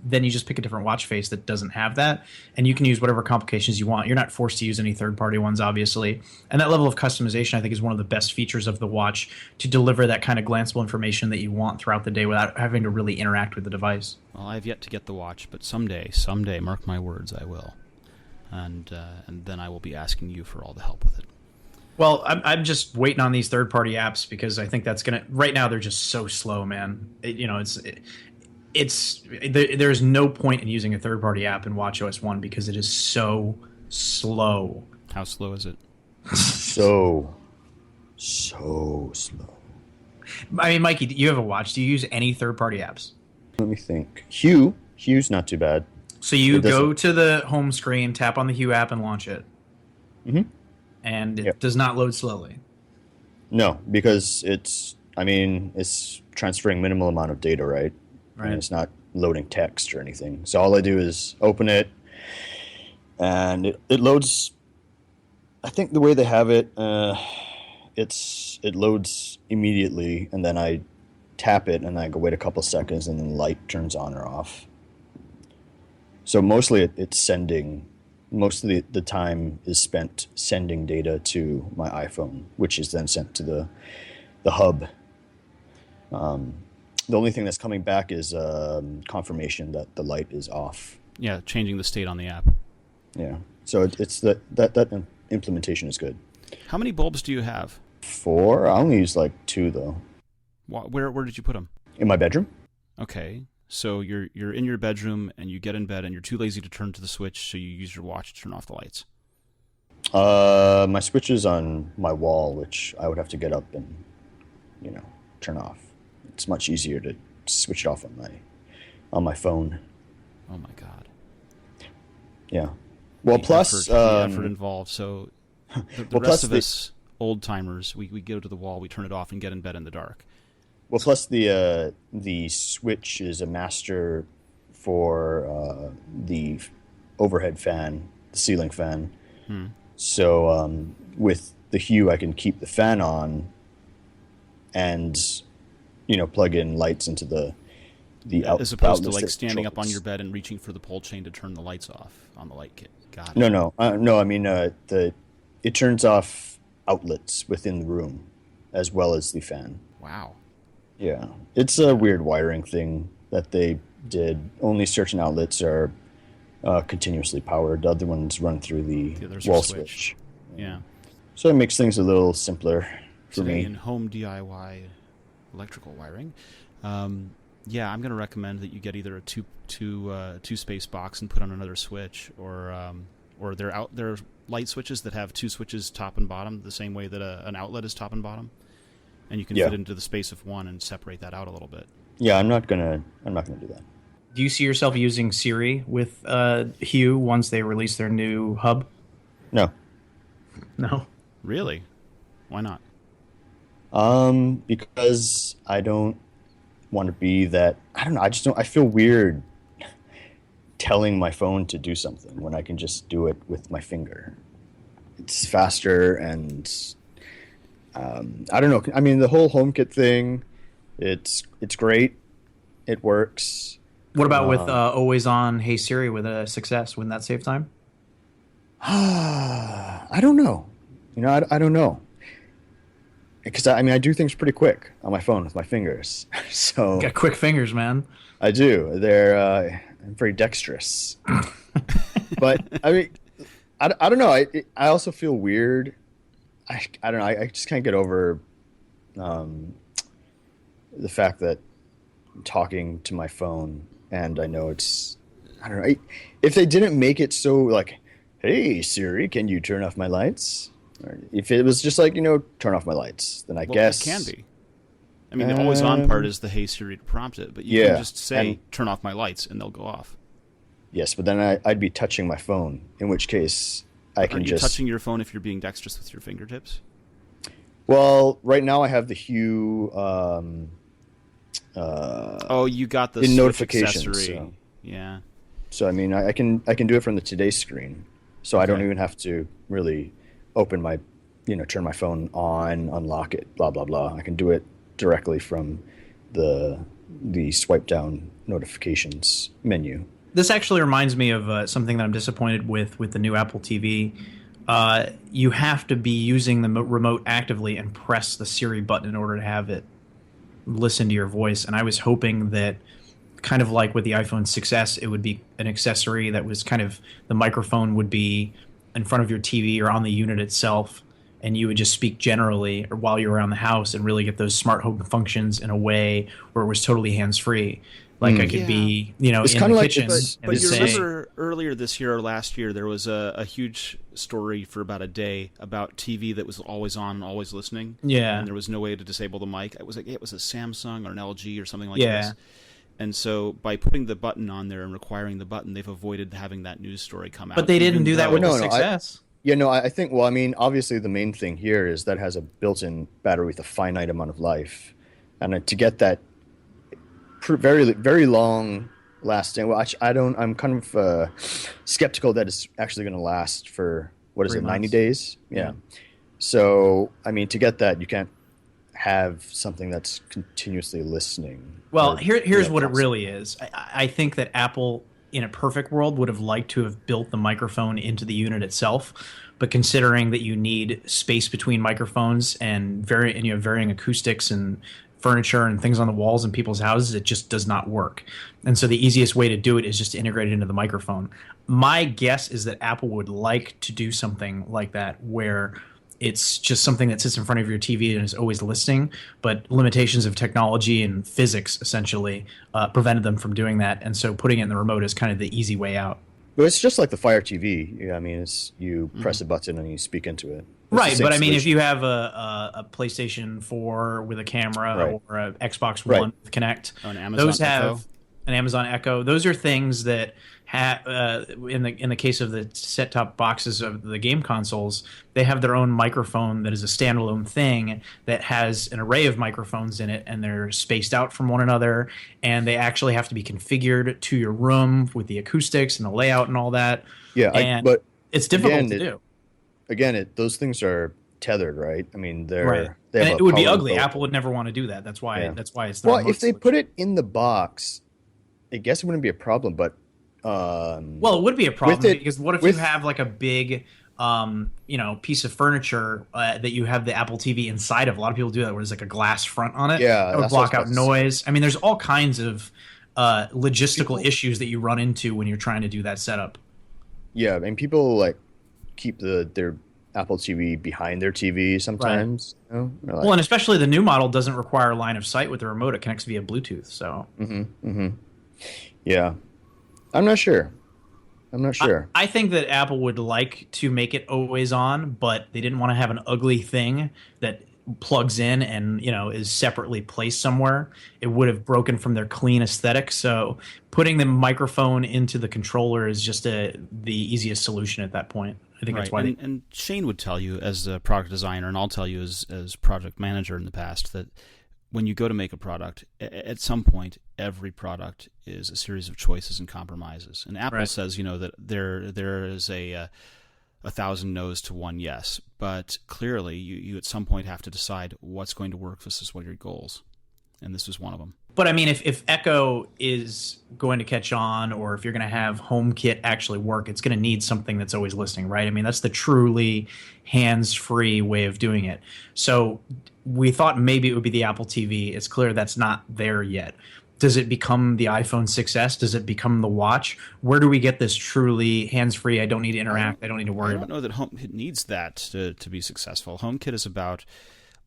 Then you just pick a different watch face that doesn't have that, and you can use whatever complications you want. You're not forced to use any third-party ones, obviously. And that level of customization, I think, is one of the best features of the watch to deliver that kind of glanceable information that you want throughout the day without having to really interact with the device. Well, I've yet to get the watch, but someday, mark my words, I will. And then I will be asking you for all the help with it. Well, I'm just waiting on these third-party apps because I think that's gonna. Right now, they're just so slow, man. There's no point in using a third-party app in watchOS 1 because it is so slow. How slow is it? So slow. I mean, Mikey, you have a watch. Do you use any third-party apps? Let me think. Hue's not too bad. So you go to the home screen, tap on the Hue app, and launch it. Mm-hmm. And it does not load slowly. No, because it's transferring minimal amount of data, right? And it's not loading text or anything. So all I do is open it, and it loads. I think the way they have it, it loads immediately, and then I tap it, and I go wait a couple seconds, and then the light turns on or off. So mostly it's sending. Most of the time is spent sending data to my iPhone, which is then sent to the hub. The only thing that's coming back is confirmation that the light is off. Yeah, changing the state on the app. Yeah, so it's that implementation is good. How many bulbs do you have? 4. I only use like 2 though. Where did you put them? In my bedroom. Okay. So you're in your bedroom and you get in bed and you're too lazy to turn to the switch, so you use your watch to turn off the lights. My switch is on my wall, which I would have to get up and turn off. It's much easier to switch it off on my phone. Oh my god. Yeah. Well, plus the effort involved. So the rest of us old timers, we go to the wall, we turn it off, and get in bed in the dark. Well, plus the switch is a master for the overhead fan, the ceiling fan. So with the Hue, I can keep the fan on, and plug in lights into the as opposed to like standing up on your bed and reaching for the pole chain to turn the lights off on the light kit. Got it. No. I mean it turns off outlets within the room as well as the fan. Wow. Yeah, it's a weird wiring thing that they did. Only certain outlets are continuously powered. The other ones run through the wall switch. Yeah. So it makes things a little simpler for Today me. in home DIY electrical wiring, I'm going to recommend that you get either a two space box and put on another switch, or there are light switches that have 2 switches top and bottom, the same way that an outlet is top and bottom. And you can fit into the space of one and separate that out a little bit. Yeah, I'm not gonna do that. Do you see yourself using Siri with Hue once they release their new hub? No. Really? Why not? Because I don't want to be that. I don't know. I feel weird telling my phone to do something when I can just do it with my finger. It's faster and. I don't know. I mean, the whole HomeKit thing, it's great. It works. What about with always on Hey Siri with a success? Wouldn't that save time? I don't know. I don't know. Because I do things pretty quick on my phone with my fingers. So got quick fingers, man. I do. They're I'm very dexterous. But I don't know. I also feel weird. I don't know. I just can't get over the fact that I'm talking to my phone and I know it's, I don't know. If they didn't make it so like, hey Siri, can you turn off my lights? Or if it was just like, turn off my lights, then I guess it can be. I mean, the always on part is the hey Siri to prompt it, but you can just say turn off my lights and they'll go off. Yes, but then I'd be touching my phone, in which case I can just... Are you touching your phone if you're being dexterous with your fingertips? Well, right now I have the Hue... you got the in Switch notifications, accessory. So. Yeah. So, I mean, I can do it from the Today screen. So I don't even have to really open my... turn my phone on, unlock it, blah, blah, blah. I can do it directly from the swipe down notifications menu. This actually reminds me of something that I'm disappointed with the new Apple TV. You have to be using the remote actively and press the Siri button in order to have it listen to your voice. And I was hoping that, kind of like with the iPhone 6s, it would be an accessory that was kind of, the microphone would be in front of your TV or on the unit itself, and you would just speak generally or while you're around the house and really get those smart home functions in a way where it was totally hands-free. Like I could be, it's in kind the of like kitchen. But you remember earlier this year or last year, there was a huge story for about a day about TV that was always on, always listening. Yeah. And there was no way to disable the mic. It was a Samsung or an LG or something like this. And so by putting the button on there and requiring the button, they've avoided having that news story come out. But they didn't do that with the 6S. I think, I mean, obviously the main thing here is that it has a built-in battery with a finite amount of life. And to get that very, very long lasting, I'm kind of skeptical that it's actually going to last for, 90 days? Yeah. So, I mean, to get that, you can't have something that's continuously listening. Well, here's what it really is. I think that Apple, in a perfect world, would have liked to have built the microphone into the unit itself, but considering that you need space between microphones and you have varying acoustics and furniture and things on the walls in people's houses, it just does not work. And so the easiest way to do it is just to integrate it into the microphone. My guess is that Apple would like to do something like that, where it's just something that sits in front of your TV and is always listening, but limitations of technology and physics essentially prevented them from doing that. And so putting it in the remote is kind of the easy way out. But it's just like the Fire TV. I mean, you press a button and you speak into it. Right, but I mean, if you have a PlayStation 4 with a camera or an Xbox One with Kinect, those have an Amazon Echo. Those are things that have, in the case of the set-top boxes of the game consoles, they have their own microphone that is a standalone thing that has an array of microphones in it, and they're spaced out from one another, and they actually have to be configured to your room with the acoustics and the layout and all that. Yeah, but it's difficult to do. Again, those things are tethered, right? I mean, they have it would be ugly. Apple would never want to do that. That's why. That's why it's the if they put it in the box, I guess it wouldn't be a problem. But it would be a problem because what if you have like a big piece of furniture that you have the Apple TV inside of? A lot of people do that, where there's like a glass front on it. Yeah, that would block out noise. I mean, there's all kinds of logistical issues that you run into when you're trying to do that setup. Yeah, and people like keep their Apple TV behind their TV sometimes. Right. And especially the new model doesn't require line of sight with the remote. It connects via Bluetooth. So. Yeah, I'm not sure. I think that Apple would like to make it always on, but they didn't want to have an ugly thing that plugs in and is separately placed somewhere. It would have broken from their clean aesthetic. So putting the microphone into the controller is just the easiest solution at that point. I think that's why. And Shane would tell you as a product designer, and I'll tell you as project manager in the past, that when you go to make a product, at some point, every product is a series of choices and compromises. And Apple says, that there is a 1,000 no's to 1 yes. But clearly, you at some point have to decide what's going to work versus what are your goals. And this was one of them. But I mean, if Echo is going to catch on, or if you're going to have HomeKit actually work, it's going to need something that's always listening, right? I mean, that's the truly hands-free way of doing it. So we thought maybe it would be the Apple TV. It's clear that's not there yet. Does it become the iPhone 6S? Does it become the watch? Where do we get this truly hands-free, I don't need to interact, I don't need to worry I about don't know that HomeKit needs that to be successful. HomeKit is about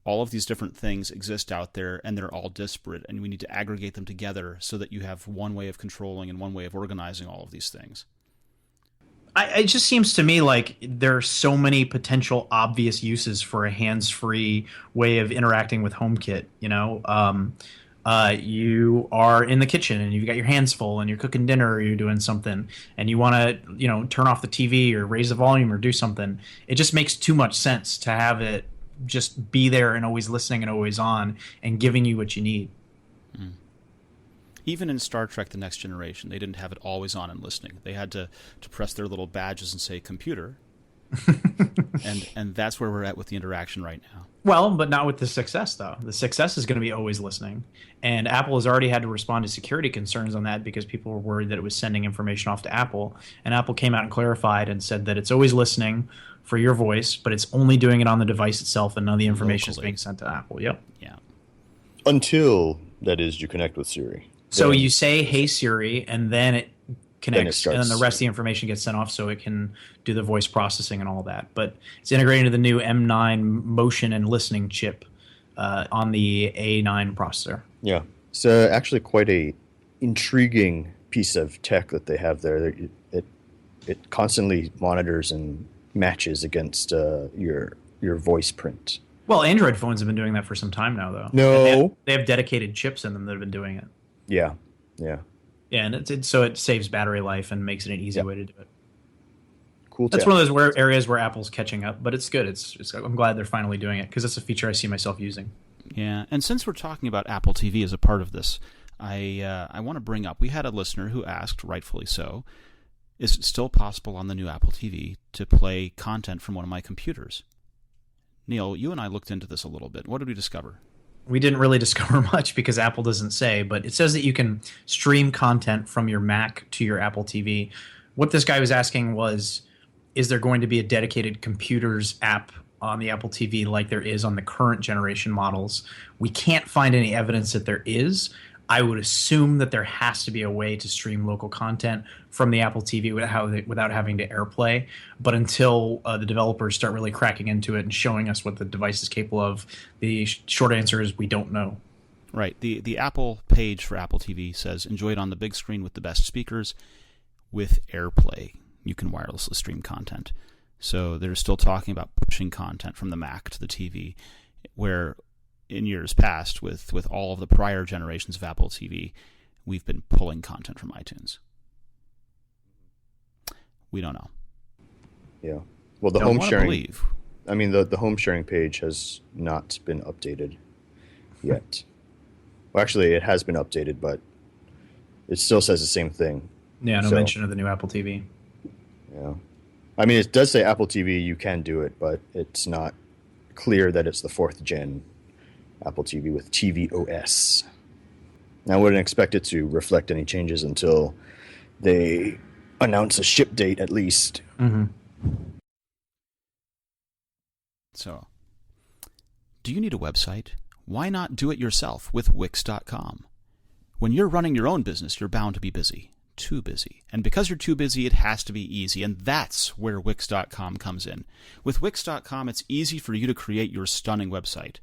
all of these different things exist out there, and they're all disparate, and we need to aggregate them together so that you have one way of controlling and one way of organizing all of these things. It just seems to me like there are so many potential obvious uses for a hands-free way of interacting with HomeKit. You are in the kitchen and you've got your hands full and you're cooking dinner or you're doing something and you want to, turn off the TV or raise the volume or do something. It just makes too much sense to have it just be there and always listening and always on and giving you what you need. Even in Star Trek The Next Generation, they didn't have it always on and listening. They had to press their little badges and say computer. and that's where we're at with the interaction right now. Well, but not with the 6S, though. The 6S is going to be always listening. And Apple has already had to respond to security concerns on that because people were worried that it was sending information off to Apple. And Apple came out and clarified and said that it's always listening for your voice, but it's only doing it on the device itself and none of the information is being sent to Apple. Yep. Yeah. Until, that is, you connect with Siri. So you say, hey, Siri, and then it connects, and then the rest of the information gets sent off so it can do the voice processing and all that. But it's integrated into the new M9 motion and listening chip on the A9 processor. Yeah. It's actually quite a intriguing piece of tech that they have there. It constantly monitors and matches against your voice print. Well, Android phones have been doing that for some time now, though. No. They have dedicated chips in them that have been doing it. Yeah. Yeah, and so it saves battery life and makes it an easy way to do it. Cool. That's one of those areas where Apple's catching up, but it's good. I'm glad they're finally doing it because it's a feature I see myself using. Yeah, and since we're talking about Apple TV as a part of this, I want to bring up, we had a listener who asked, rightfully so, is it still possible on the new Apple TV to play content from one of my computers? Neil, you and I looked into this a little bit. What did we discover? We didn't really discover much because Apple doesn't say, but it says that you can stream content from your Mac to your Apple TV. What this guy was asking was, is there going to be a dedicated computers app on the Apple TV like there is on the current generation models? We can't find any evidence that there is. I would assume that there has to be a way to stream local content from the Apple TV without having to AirPlay. But until the developers start really cracking into it and showing us what the device is capable of, the short answer is we don't know. Right. The Apple page for Apple TV says, enjoy it on the big screen with the best speakers. With AirPlay, you can wirelessly stream content. So they're still talking about pushing content from the Mac to the TV, where in years past, with all of the prior generations of Apple TV, we've been pulling content from iTunes. We don't know. Yeah. Well, the home sharing. I mean, the home sharing page has not been updated yet. Well, actually, it has been updated, but it still says the same thing. Yeah, no mention of the new Apple TV. Yeah. I mean, it does say Apple TV, you can do it, but it's not clear that it's the 4th gen Apple TV with tvOS. I wouldn't expect it to reflect any changes until they announce a ship date, at least. Mm-hmm. So, do you need a website? Why not do it yourself with Wix.com? When you're running your own business, you're bound to be busy. Too busy. And because you're too busy, it has to be easy. And that's where Wix.com comes in. With Wix.com, it's easy for you to create your stunning website.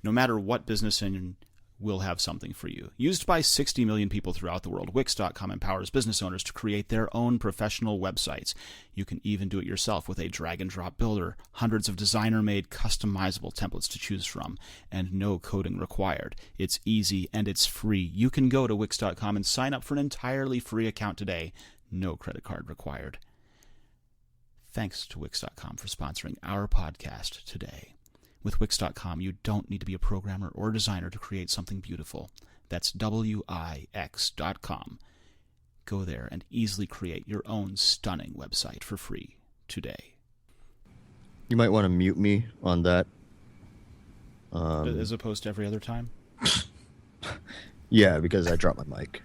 No matter what business engine will have something for you. Used by 60 million people throughout the world, Wix.com empowers business owners to create their own professional websites. You can even do it yourself with a drag-and-drop builder, hundreds of designer-made customizable templates to choose from, and no coding required. It's easy and it's free. You can go to Wix.com and sign up for an entirely free account today. No credit card required. Thanks to Wix.com for sponsoring our podcast today. With Wix.com, you don't need to be a programmer or designer to create something beautiful. That's Wix.com. Go there and easily create your own stunning website for free today. You might want to mute me on that. As opposed to every other time? Yeah, because I dropped my mic.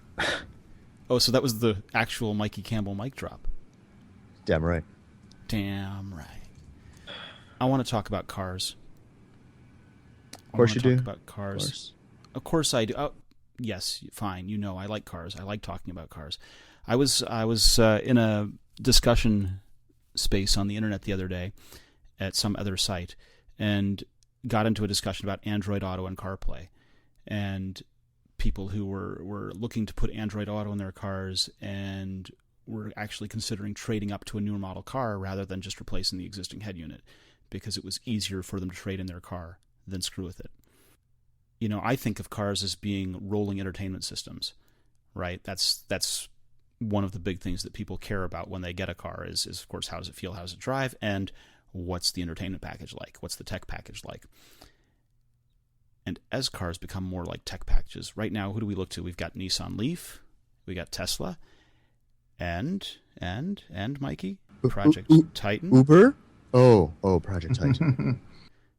Oh, so that was the actual Mikey Campbell mic drop. Damn right. Damn right. I want to talk about cars. Of course you do. About cars. Of course I do. yes, fine. I like cars. I like talking about cars. I was in a discussion space on the internet the other day at some other site and got into a discussion about Android Auto and CarPlay, and people who were looking to put Android Auto in their cars and were actually considering trading up to a newer model car rather than just replacing the existing head unit because it was easier for them to trade in their car than screw with it. I think of cars as being rolling entertainment systems, right? That's one of the big things that people care about when they get a car is of course, how does it feel, how does it drive, and what's the entertainment package like? What's the tech package like? And as cars become more like tech packages, right now, who do we look to? We've got Nissan Leaf, we got Tesla, and Mikey, Project Titan. Uber? Oh, Project Titan.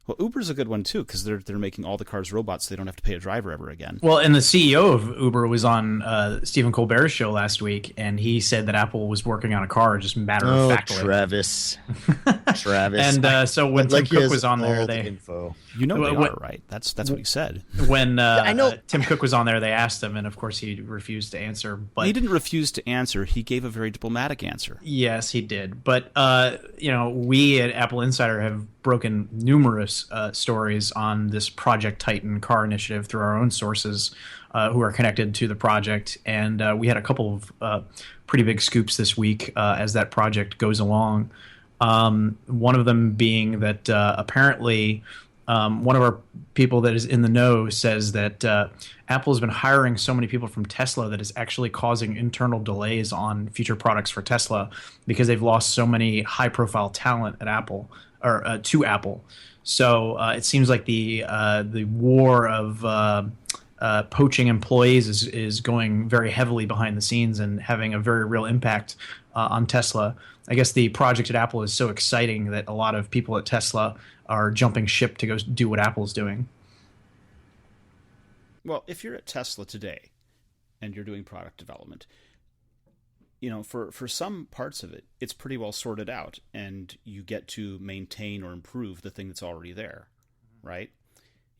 Well, Uber's a good one too because they're making all the cars robots. So they don't have to pay a driver ever again. Well, and the CEO of Uber was on Stephen Colbert's show last week, and he said that Apple was working on a car, just matter of factly. Travis. And so when Tim Cook was on there, info. They are, right? That's what he said. When I know. Tim Cook was on there, they asked him, and of course he refused to answer. But he didn't refuse to answer. He gave a very diplomatic answer. Yes, he did. But we at Apple Insider have broken numerous stories on this Project Titan car initiative through our own sources who are connected to the project, and we had a couple of pretty big scoops this week as that project goes along. One of them being that apparently one of our people that is in the know says that Apple has been hiring so many people from Tesla that is actually causing internal delays on future products for Tesla because they've lost so many high-profile talent at Apple or to Apple. So it seems like the war of poaching employees is going very heavily behind the scenes and having a very real impact on Tesla. I guess the project at Apple is so exciting that a lot of people at Tesla are jumping ship to go do what Apple's doing. Well, if you're at Tesla today and you're doing product development, for some parts of it, it's pretty well sorted out, and you get to maintain or improve the thing that's already there, right?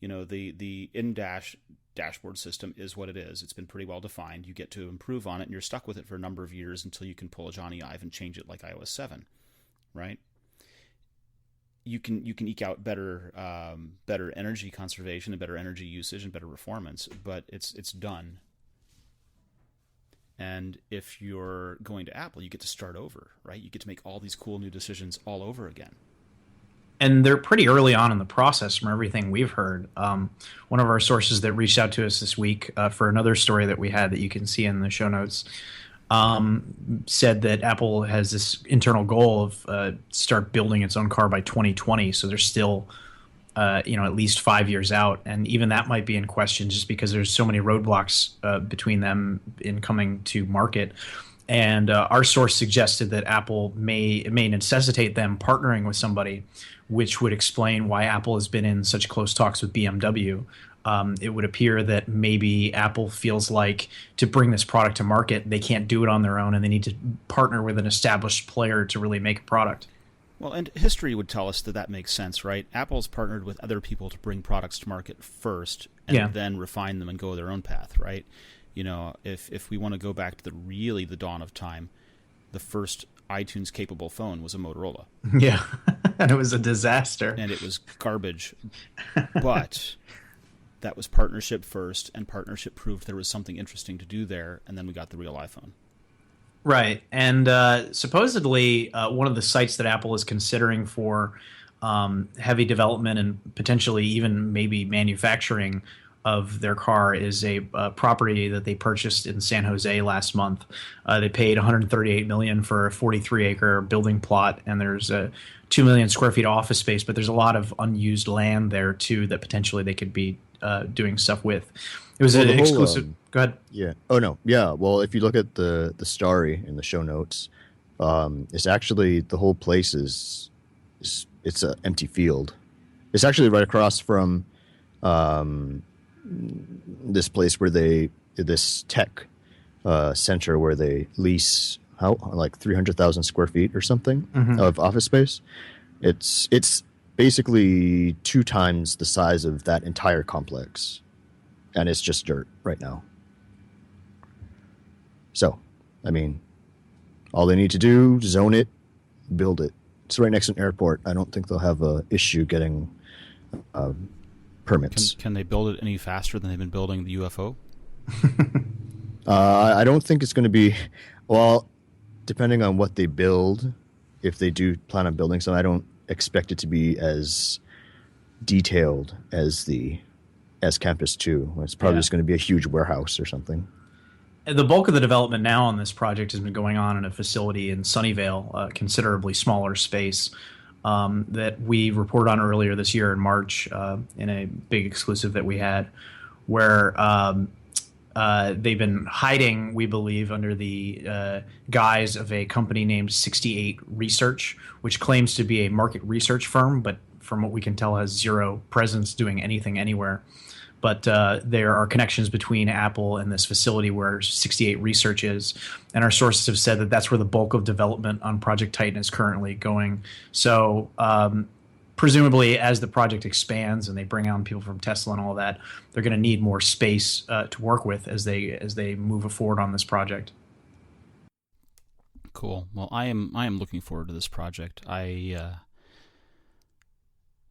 The in-dash dashboard system is what it is. It's been pretty well defined. You get to improve on it, and you're stuck with it for a number of years until you can pull a Johnny Ive and change it like iOS 7, right? You can eke out better energy conservation and better energy usage and better performance, but it's done. And if you're going to Apple, you get to start over, right? You get to make all these cool new decisions all over again. And they're pretty early on in the process from everything we've heard. One of our sources that reached out to us this week for another story that we had that you can see in the show notes said that Apple has this internal goal of start building its own car by 2020. So they're still at least 5 years out. And even that might be in question just because there's so many roadblocks between them in coming to market. And our source suggested that Apple may necessitate them partnering with somebody, which would explain why Apple has been in such close talks with BMW. It would appear that maybe Apple feels like to bring this product to market, they can't do it on their own, and they need to partner with an established player to really make a product. Well, and history would tell us that makes sense, right? Apple's partnered with other people to bring products to market first and then refine them and go their own path, right? If we want to go back to the dawn of time, the first iTunes-capable phone was a Motorola. Yeah, and it was a disaster. And it was garbage. But that was partnership first, and partnership proved there was something interesting to do there, and then we got the real iPhone. Right, and supposedly one of the sites that Apple is considering for heavy development and potentially even maybe manufacturing of their car is a property that they purchased in San Jose last month. They paid $138 million for a 43-acre building plot, and there's 2 million square feet of office space, but there's a lot of unused land there too that potentially they could be doing stuff with. It was an exclusive. Go ahead. Yeah. Oh no. Yeah. Well, if you look at the story in the show notes, it's actually the whole place is it's an empty field. It's actually right across from this place where this tech center where they lease like 300,000 square feet or something of office space. It's basically 2 times the size of that entire complex. and it's just dirt right now. So, I mean, all they need to do, zone it, build it. It's right next to an airport. I don't think they'll have an issue getting permits. Can they build it any faster than they've been building the UFO? I don't think it's going to be, well, depending on what they build, if they do plan on building something, I don't expect it to be as detailed as Campus 2. It's probably just going to be a huge warehouse or something. The bulk of the development now on this project has been going on in a facility in Sunnyvale, a considerably smaller space that we reported on earlier this year in March in a big exclusive that we had, where they've been hiding, we believe, under the guise of a company named 68 Research, which claims to be a market research firm, but from what we can tell has zero presence doing anything anywhere. But there are connections between Apple and this facility where 68 Research is. And our sources have said that that's where the bulk of development on Project Titan is currently going. So presumably as the project expands and they bring on people from Tesla and all that, they're going to need more space to work with as they move forward on this project. Cool. Well, I am looking forward to this project.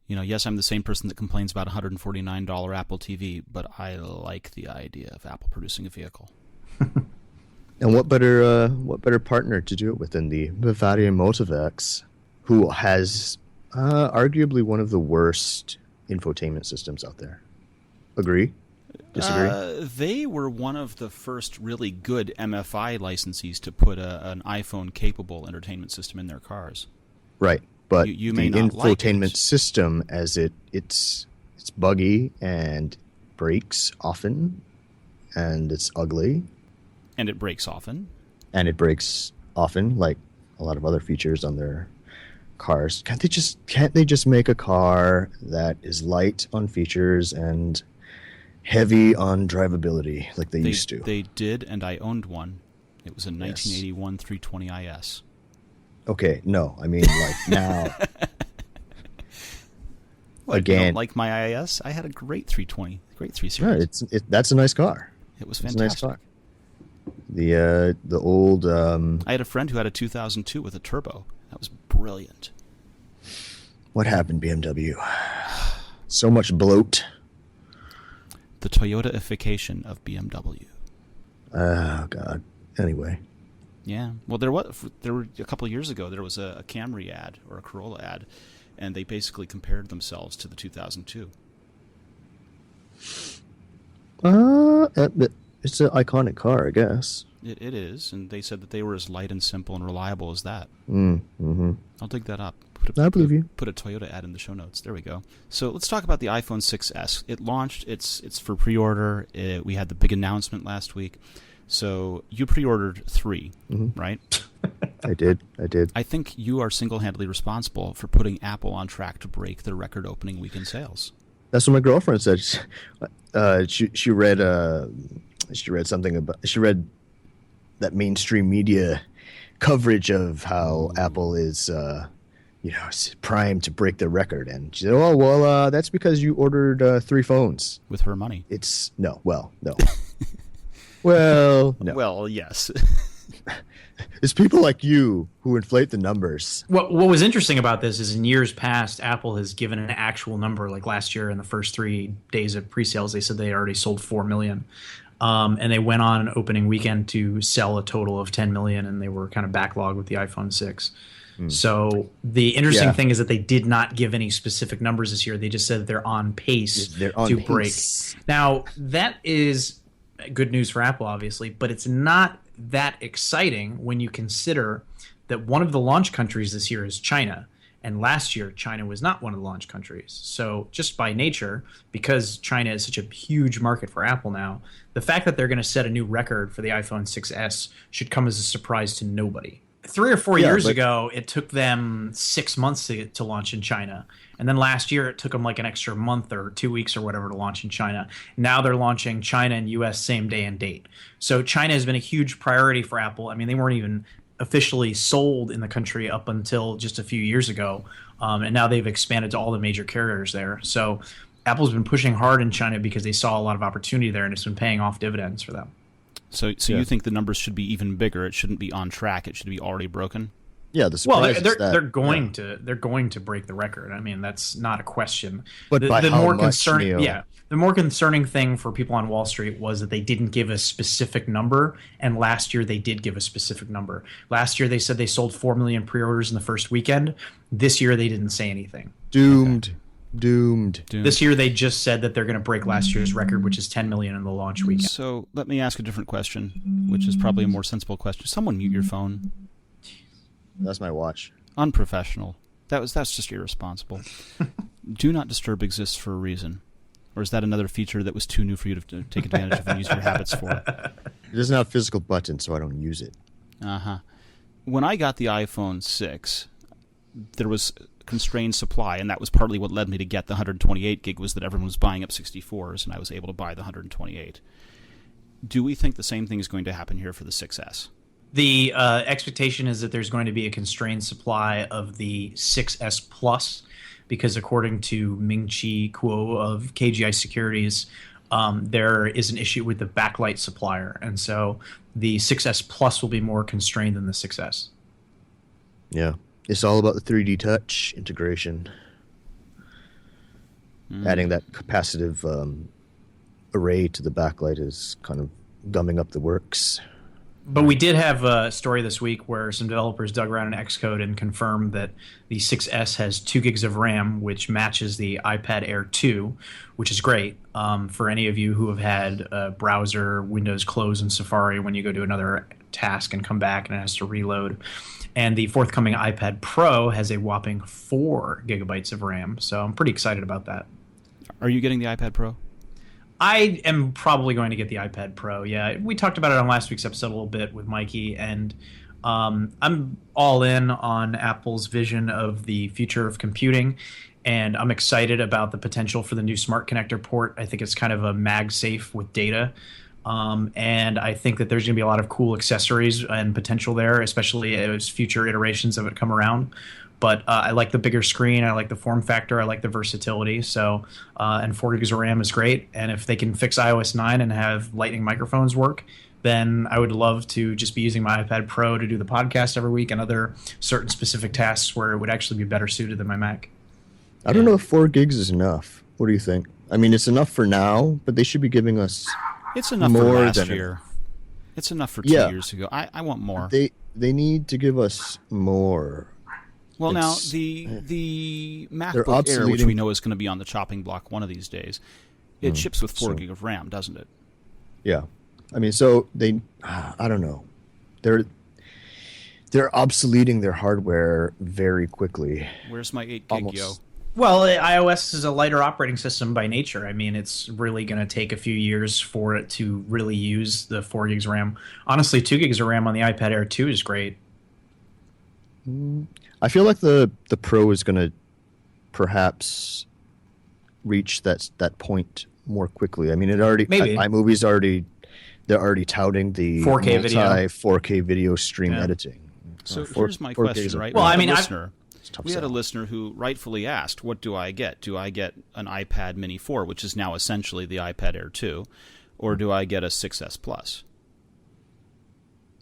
Yes, I'm the same person that complains about $149 Apple TV, but I like the idea of Apple producing a vehicle. And what better partner to do it with than the Bavaria Motivex, who has arguably one of the worst infotainment systems out there. Agree? Disagree? They were one of the first really good MFI licensees to put an iPhone-capable entertainment system in their cars. Right. But you the may not infotainment like it. system, as it's buggy and breaks often, and it's ugly, and it breaks often, like a lot of other features on their cars. Can't they just make a car that is light on features and heavy on drivability like they used to? They did, and I owned one. It was a 1981 320 IS. Okay, no, I mean like now. What, Again, you don't like my IS? I had a great 320, great 3 Series. No, that's a nice car. It was It's fantastic. a nice car. The old. I had a friend who had a 2002 with a turbo. That was brilliant. What happened, BMW? So much bloat. The Toyota-ification of BMW. Oh God. Anyway. Yeah. Well, there were a couple of years ago. There was a Camry ad or a Corolla ad, and they basically compared themselves to the 2002. It's an iconic car, I guess. It is, and they said that they were as light and simple and reliable as that. Mm-hmm. I'll dig that up. I believe you. Put a Toyota ad in the show notes. There we go. So let's talk about the iPhone 6s. It launched. It's for pre-order. We had the big announcement last week. So you pre-ordered 3, right? I did. I think you are single-handedly responsible for putting Apple on track to break their record opening weekend sales. That's what my girlfriend said. She read something about. She read that mainstream media coverage of how Apple is, primed to break the record, and she said, "Oh well, that's because you ordered 3 phones with her money." No. Well, no. Well, yes. It's people like you who inflate the numbers. What was interesting about this is in years past, Apple has given an actual number. Like last year, in the first 3 days of pre-sales, they said they already sold 4 million. And they went on an opening weekend to sell a total of 10 million, and they were kind of backlogged with the iPhone 6. So the interesting thing is that they did not give any specific numbers this year. They just said that they're on pace to break. Now, that is good news for Apple, obviously, but it's not that exciting when you consider that one of the launch countries this year is China. And last year, China was not one of the launch countries. So just by nature, because China is such a huge market for Apple now, the fact that they're going to set a new record for the iPhone 6s should come as a surprise to nobody. 3 or 4 years ago, it took them 6 months to launch in China. And then last year, it took them like an extra month or 2 weeks or whatever to launch in China. Now they're launching China and U.S. same day and date. So China has been a huge priority for Apple. I mean, they weren't even officially sold in the country up until just a few years ago. And now they've expanded to all the major carriers there. So Apple's been pushing hard in China because they saw a lot of opportunity there, and it's been paying off dividends for them. So Yeah. you think the numbers should be even bigger? It shouldn't be on track. It should be already broken. Yeah, the surprise is that they're going to break the record. I mean, that's not a question. But by how more much, concerning, Neil? the more concerning thing for people on Wall Street was that they didn't give a specific number, and last year they did give a specific number. Last year they said they sold 4 million pre-orders in the first weekend. This year they didn't say anything. Doomed. This year they just said that they're going to break last year's record, which is 10 million in the launch weekend. So let me ask a different question, which is probably a more sensible question. Someone mute your phone. That's my watch. Unprofessional. That's just irresponsible. Do not disturb exists for a reason. Or is that another feature that was too new for you to take advantage of and use your habits for? It doesn't have physical buttons, so I don't use it. Uh-huh. When I got the iPhone 6, there was constrained supply, and that was partly what led me to get the 128 gig, was that everyone was buying up 64s, and I was able to buy the 128. Do we think the same thing is going to happen here for the 6S? The expectation is that there's going to be a constrained supply of the 6S Plus, because according to Ming-Chi Kuo of KGI Securities, there is an issue with the backlight supplier, and so the 6S Plus will be more constrained than the 6S. Yeah. It's all about the 3D touch integration. Adding that capacitive array to the backlight is kind of gumming up the works. But we did have a story this week where some developers dug around in Xcode and confirmed that the 6S has 2 gigs of RAM, which matches the iPad Air 2, which is great for any of you who have had a browser windows close in Safari when you go to another task and come back and it has to reload. And the forthcoming iPad Pro has a whopping 4 gigabytes of RAM, so I'm pretty excited about that. Are you getting the iPad Pro? I am probably going to get the iPad Pro, yeah. We talked about it on last week's episode a little bit with Mikey, and I'm all in on Apple's vision of the future of computing, and I'm excited about the potential for the new Smart Connector port. I think it's kind of a MagSafe with data, and I think that there's going to be a lot of cool accessories and potential there, especially as future iterations of it come around. But I like the bigger screen. I like the form factor. I like the versatility. So, and 4 gigs of RAM is great. And if they can fix iOS 9 and have Lightning microphones work, then I would love to just be using my iPad Pro to do the podcast every week and other certain specific tasks where it would actually be better suited than my Mac. I don't know if 4 gigs is enough. What do you think? I mean, it's enough for now, but they should be giving us It's enough more for last than year. It's enough for 2 Yeah. years ago. I want more. They need to give us more. Well, now, It's- the They're MacBook Air, which we obsoleting- know is going to be on the chopping block one of these days, it ships with 4 gig of RAM, doesn't it? Yeah. I mean, so I don't know. They're obsoleting their hardware very quickly. Where's my 8 gig, Almost. yo? Well, iOS is a lighter operating system by nature. I mean, it's really going to take a few years for it to really use the 4 gigs of RAM. Honestly, 2 gigs of RAM on the iPad Air 2 is great. I feel like the Pro is going to perhaps reach that point more quickly. I mean, it already Maybe. iMovie's they're already touting the 4K video. 4K video stream Yeah. editing. So Four- here's my 4K question, is a- right? Well, We I had a mean, listener. tough We had a sell. listener who rightfully asked, what do I get? Do I get an iPad Mini 4, which is now essentially the iPad Air 2, or do I get a 6S Plus?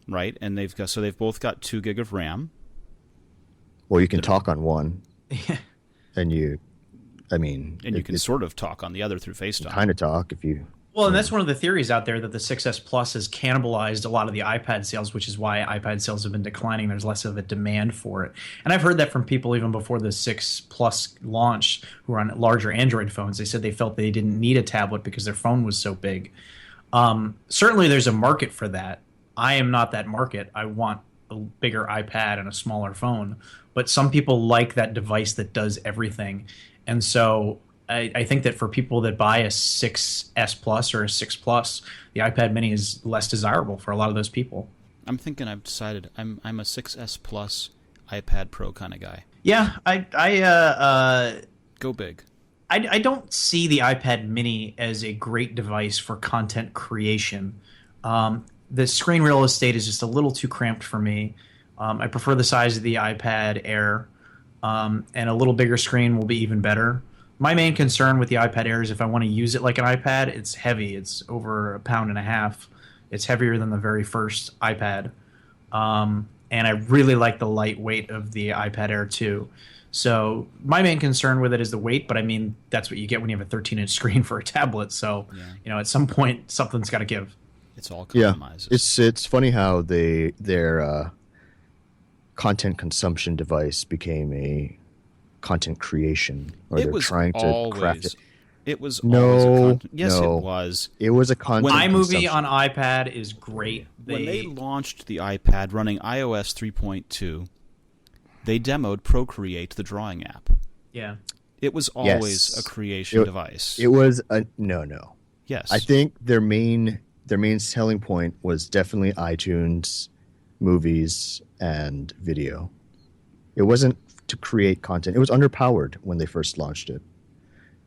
Right? And they've both got 2 gig of RAM. Well, you can talk on one, and you can sort of talk on the other through FaceTime. kind of talk if you. Well, and that's one of the theories out there, that the 6S Plus has cannibalized a lot of the iPad sales, which is why iPad sales have been declining. There's less of a demand for it. And I've heard that from people even before the 6 Plus launched who are on larger Android phones. They said they felt they didn't need a tablet because their phone was so big. Certainly there's a market for that. I am not that market. I want a bigger iPad and a smaller phone. But some people like that device that does everything. And so I think that for people that buy a 6S Plus or a 6 Plus, the iPad Mini is less desirable for a lot of those people. I'm thinking I've decided I'm a 6S Plus iPad Pro kind of guy. Yeah, Go big. I don't see the iPad Mini as a great device for content creation. The screen real estate is just a little too cramped for me. I prefer the size of the iPad Air, and a little bigger screen will be even better. My main concern with the iPad Air is if I want to use it like an iPad, it's heavy. It's over 1.5 pounds. It's heavier than the very first iPad. And I really like the lightweight of the iPad Air 2. So my main concern with it is the weight, but I mean, that's what you get when you have a 13-inch screen for a tablet. So, at some point, something's got to give. It's all compromises. Yeah, it's funny how their content consumption device became a content creation, or they're trying to craft it. It was always a content. Yes, no. It was. It was a content. iMovie on iPad is great. When they launched the iPad running iOS 3.2, they demoed Procreate, the drawing app. Yeah. It was always a creation device. It was a no. Yes. I think their main selling point was definitely iTunes, movies, and video. It wasn't to create content. It was underpowered when they first launched it.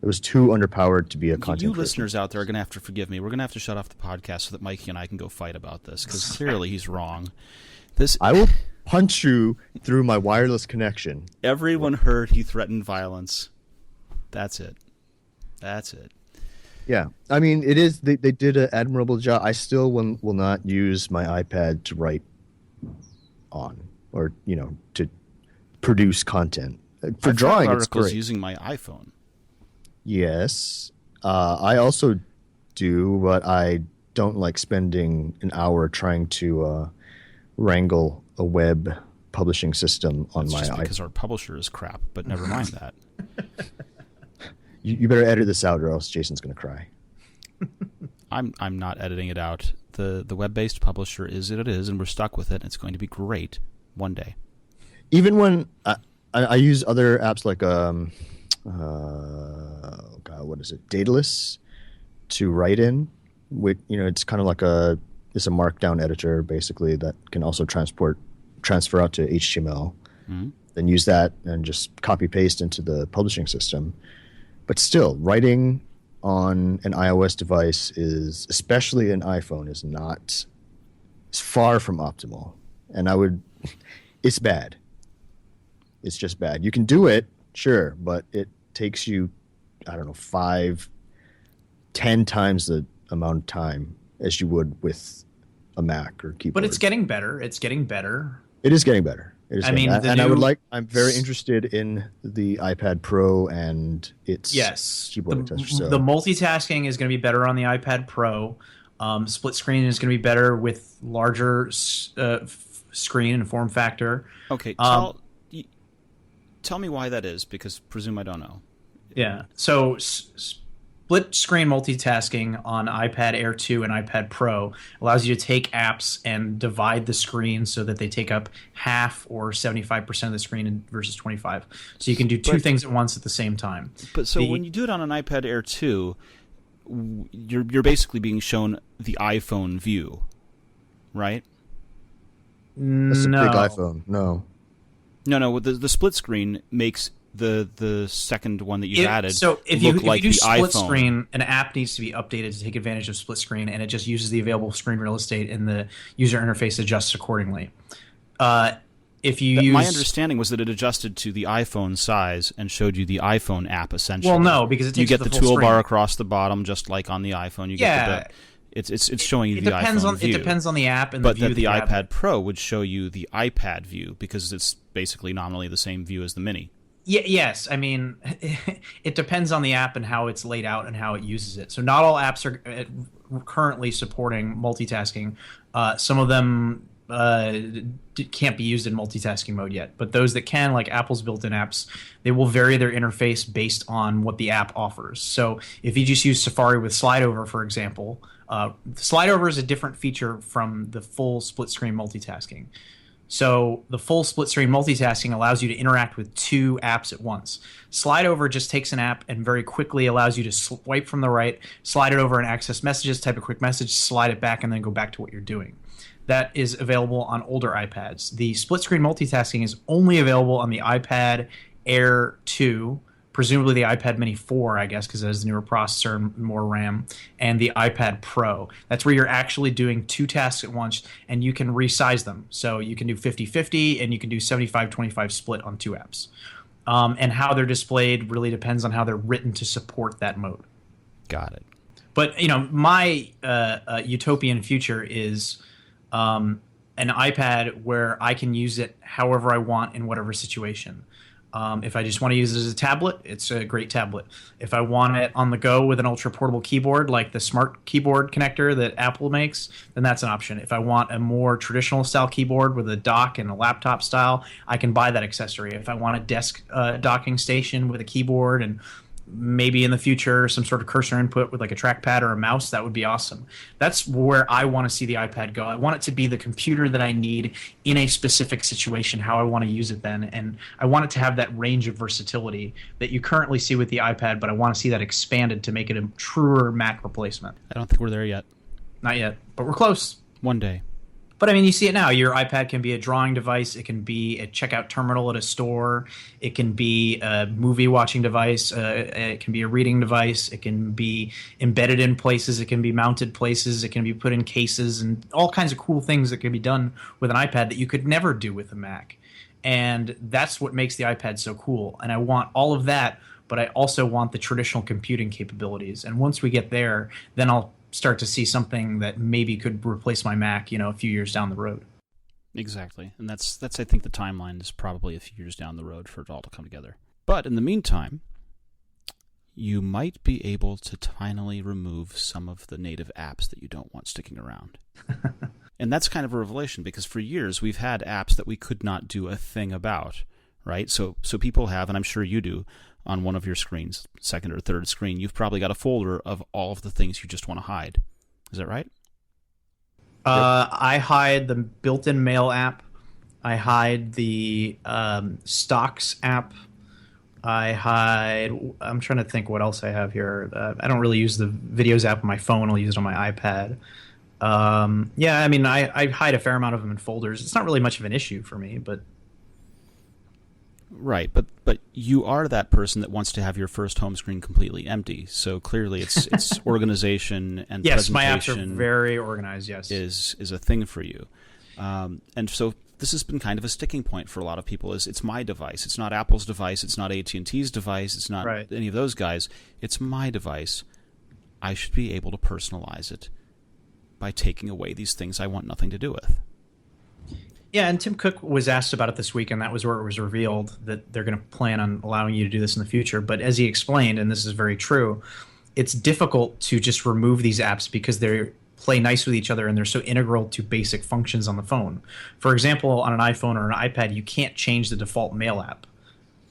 It was too underpowered to be a content creator. Listeners out there are going to have to forgive me. We're going to have to shut off the podcast so that Mikey and I can go fight about this, because clearly he's wrong. I will punch you through my wireless connection. Everyone heard he threatened violence. That's it. Yeah. I mean, it is. They did an admirable job. I still will not use my iPad to write on or, to produce content. For drawing, it's great. Using my iPhone. Yes. I also do, but I don't like spending an hour trying to wrangle a web publishing system on my iPhone. Because our publisher is crap, but never mind that. You better edit this out, or else Jason's going to cry. I'm not editing it out. The web-based publisher is what it is, and we're stuck with it. It's going to be great one day. Even when I use other apps like what is it, Daedalus, to write in. It's kind of like it's a markdown editor basically that can also transfer out to HTML. Mm-hmm. Then use that and just copy paste into the publishing system. But still, writing on an iOS device especially an iPhone, it's far from optimal. And it's bad. It's just bad. You can do it, sure, but it takes you, 10 times the amount of time as you would with a Mac or keyboard. But it's getting better. It is getting better. I'm very interested in the iPad Pro and its keyboard touch. So. The multitasking is going to be better on the iPad Pro. Split screen is going to be better with larger screen and form factor. Okay, tell me why that is, because presume I don't know. Yeah, so split screen multitasking on iPad Air 2 and iPad Pro allows you to take apps and divide the screen so that they take up half or 75% of the screen versus 25. So you can do two things at once at the same time. But when you do it on an iPad Air 2, you're basically being shown the iPhone view, right? That's a big iPhone. No. The split screen makes the second one that you've added so if look you like do the split iPhone. Screen, an app needs to be updated to take advantage of split screen, and it just uses the available screen real estate, and the user interface adjusts accordingly. My understanding was that it adjusted to the iPhone size and showed you the iPhone app essentially. Well, no, because it takes you get the toolbar full screen. Across the bottom, just like on the iPhone. You get it's showing you the iPhone view. It depends on the app and but the view. But the iPad Pro would show you the iPad view because it's basically nominally the same view as the Mini. Yes, I mean, it depends on the app and how it's laid out and how it uses it. So not all apps are currently supporting multitasking. Some of them can't be used in multitasking mode yet, but those that can, like Apple's built-in apps, they will vary their interface based on what the app offers. So if you just use Safari with slide over, for example, slide over is a different feature from the full split screen multitasking. So the full split screen multitasking allows you to interact with two apps at once. Slide over just takes an app and very quickly allows you to swipe from the right, slide it over and access messages, type a quick message, slide it back, and then go back to what you're doing. That is available on older iPads. The split screen multitasking is only available on the iPad Air 2, presumably the iPad Mini 4, I guess, because it has the newer processor and more RAM, and the iPad Pro. That's where you're actually doing two tasks at once, and you can resize them. So you can do 50-50, and you can do 75-25 split on two apps. and how they're displayed really depends on how they're written to support that mode. Got it. But my utopian future is an iPad where I can use it however I want in whatever situation. If I just want to use it as a tablet, it's a great tablet. If I want it on the go with an ultra portable keyboard like the smart keyboard connector that Apple makes, then that's an option. If I want a more traditional style keyboard with a dock and a laptop style, I can buy that accessory. If I want a desk docking station with a keyboard and maybe in the future some sort of cursor input with like a trackpad or a mouse, that would be awesome. That's where I want to see the iPad go. I want it to be the computer that I need in a specific situation, how I want to use it then. And I want it to have that range of versatility that you currently see with the iPad, but I want to see that expanded to make it a truer Mac replacement. I don't think we're there yet. Not yet, but we're close. One day. But I mean, you see it now. Your iPad can be a drawing device. It can be a checkout terminal at a store. It can be a movie watching device. It can be a reading device. It can be embedded in places. It can be mounted places. It can be put in cases and all kinds of cool things that can be done with an iPad that you could never do with a Mac. And that's what makes the iPad so cool. And I want all of that, but I also want the traditional computing capabilities. And once we get there, then I'll start to see something that maybe could replace my Mac, a few years down the road. Exactly. And that's I think the timeline is probably a few years down the road for it all to come together. But in the meantime, you might be able to finally remove some of the native apps that you don't want sticking around. And that's kind of a revelation because for years we've had apps that we could not do a thing about, right? So people have, and I'm sure you do, on one of your screens, second or third screen, you've probably got a folder of all of the things you just want to hide. Is that right? I hide the built-in mail app. I hide the stocks app. I'm trying to think what else I have here. I don't really use the videos app on my phone. I'll use it on my iPad. I hide a fair amount of them in folders. It's not really much of an issue for me, but... Right, but you are that person that wants to have your first home screen completely empty. So clearly, it's organization and yes, presentation. my apps are very organized. Yes, is a thing for you, and so this has been kind of a sticking point for a lot of people. It's my device. It's not Apple's device. It's not AT&T's device. It's not any of those guys. It's my device. I should be able to personalize it by taking away these things I want nothing to do with. Yeah, and Tim Cook was asked about it this week, and that was where it was revealed that they're going to plan on allowing you to do this in the future. But as he explained, and this is very true, it's difficult to just remove these apps because they play nice with each other and they're so integral to basic functions on the phone. For example, on an iPhone or an iPad, you can't change the default mail app.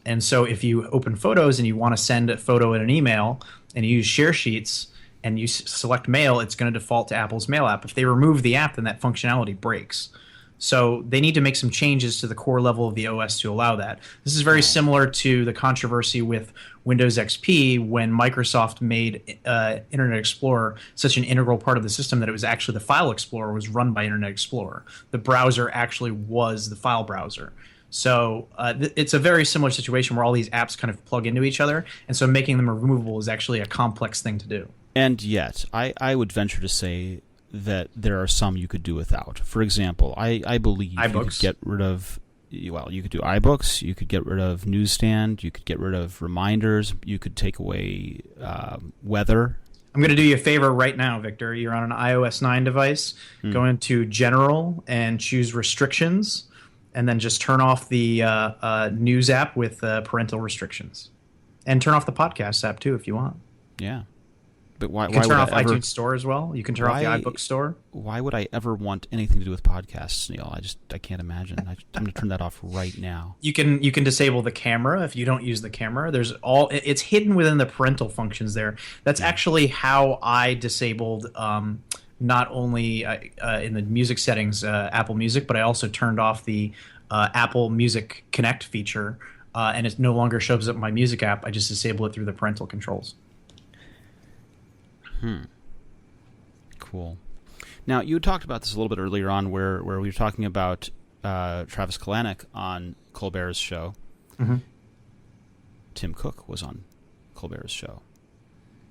And so if you open Photos and you want to send a photo in an email and you use Share Sheets and you select Mail, it's going to default to Apple's Mail app. If they remove the app, then that functionality breaks. So they need to make some changes to the core level of the OS to allow that. This is very similar to the controversy with Windows XP when Microsoft made Internet Explorer such an integral part of the system that it was actually the File Explorer was run by Internet Explorer. The browser actually was the file browser. So it's a very similar situation where all these apps kind of plug into each other, and so making them removable is actually a complex thing to do. And yet, I would venture to say that there are some you could do without. For example, I believe iBooks. You could get rid of, you could do iBooks, you could get rid of Newsstand, you could get rid of reminders, you could take away weather. I'm going to do you a favor right now, Victor. You're on an iOS 9 device. Go into General and choose Restrictions, and then just turn off the News app with parental restrictions. And turn off the Podcast app, too, if you want. Yeah. But why? You can why turn would off I ever, iTunes Store as well. You can turn off the iBook Store. Why would I ever want anything to do with podcasts, Neil? I can't imagine. I'm going to turn that off right now. You can disable the camera if you don't use the camera. It's hidden within the parental functions there. That's actually how I disabled not only in the music settings Apple Music, but I also turned off the Apple Music Connect feature, and it no longer shows up in my music app. I just disable it through the parental controls. Cool. Now, you talked about this a little bit earlier on where we were talking about Travis Kalanick on Colbert's show. Mm-hmm. Tim Cook was on Colbert's show.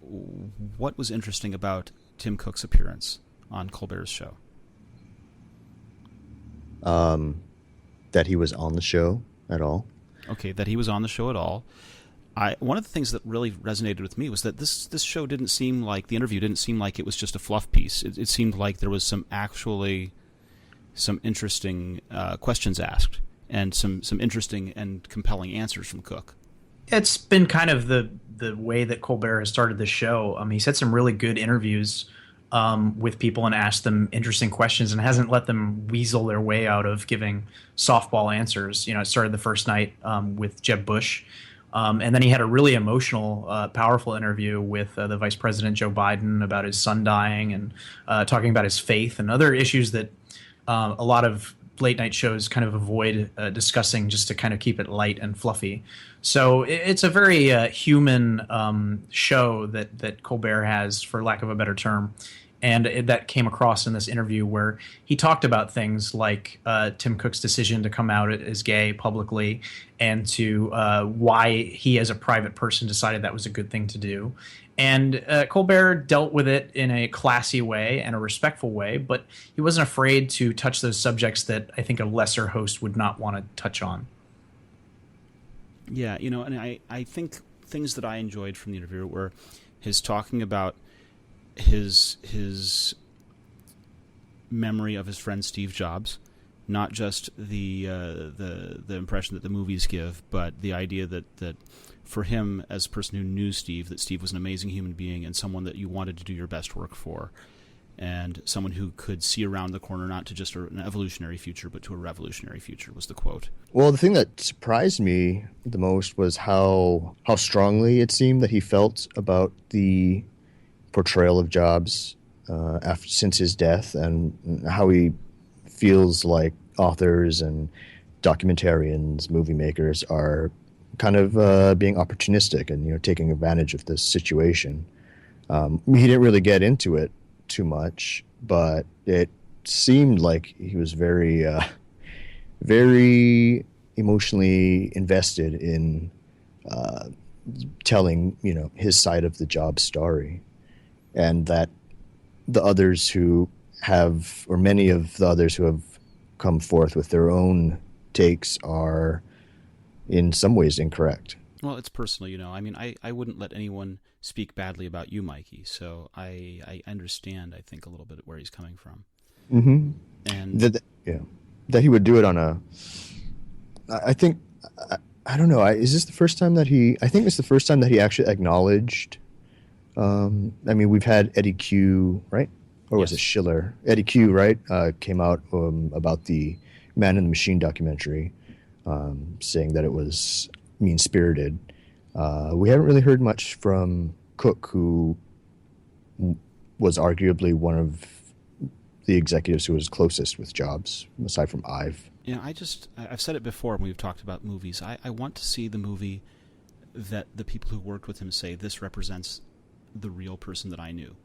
What was interesting about Tim Cook's appearance on Colbert's show? That he was on the show at all. Okay, that he was on the show at all. One of the things that really resonated with me was that this show didn't seem like, the interview didn't seem like it was just a fluff piece. It seemed like there was some interesting questions asked and some interesting and compelling answers from Cook. It's been kind of the way that Colbert has started the show. He's had some really good interviews with people and asked them interesting questions and hasn't let them weasel their way out of giving softball answers. It started the first night with Jeb Bush. And then he had a really emotional, powerful interview with the Vice President Joe Biden about his son dying and talking about his faith and other issues that a lot of late night shows kind of avoid discussing just to kind of keep it light and fluffy. So it's a very human show that Colbert has, for lack of a better term. And that came across in this interview where he talked about things like Tim Cook's decision to come out as gay publicly and to why he as a private person decided that was a good thing to do. And Colbert dealt with it in a classy way and a respectful way, but he wasn't afraid to touch those subjects that I think a lesser host would not want to touch on. Yeah, and I think things that I enjoyed from the interview were his talking about his memory of his friend Steve Jobs, not just the impression that the movies give, but the idea that for him, as a person who knew Steve, that Steve was an amazing human being and someone that you wanted to do your best work for, and someone who could see around the corner, not to just an evolutionary future, but to a revolutionary future, was the quote. Well, the thing that surprised me the most was how strongly it seemed that he felt about the portrayal of Jobs since his death, and how he feels like authors and documentarians, movie makers are kind of being opportunistic and taking advantage of this situation. He didn't really get into it too much, but it seemed like he was very very emotionally invested in telling his side of the Jobs story, and that the others who have, or many of the others who have come forth with their own takes, are in some ways incorrect. Well, it's personal, I mean, I wouldn't let anyone speak badly about you, Mikey, so I understand, I think, a little bit where he's coming from. Mm-hmm. And that he would do it on a, I think, I don't know, is this the first time that I think it's the first time that he actually acknowledged, I mean, we've had Eddie Q, right? Or was it Schiller? Eddie Q, right? Came out about the Man in the Machine documentary, saying that it was mean-spirited. We haven't really heard much from Cook, who was arguably one of the executives who was closest with Jobs, aside from Ive. I've said it before when we've talked about movies. I want to see the movie that the people who worked with him say, this represents the real person that I knew.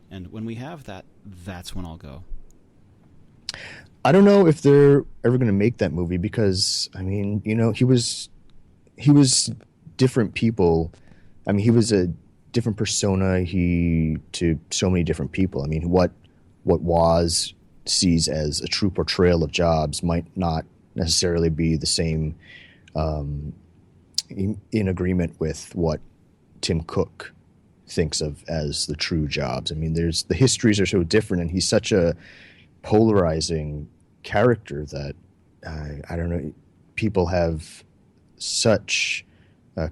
And when we have that, that's when I'll go. I don't know if they're ever going to make that movie, because, I mean, he was different people. I mean, he was a different persona to so many different people. I mean, what Woz sees as a true portrayal of Jobs might not necessarily be the same in agreement with what Tim Cook thinks of as the true Jobs. I mean, the histories are so different, and he's such a polarizing character that I don't know, people have such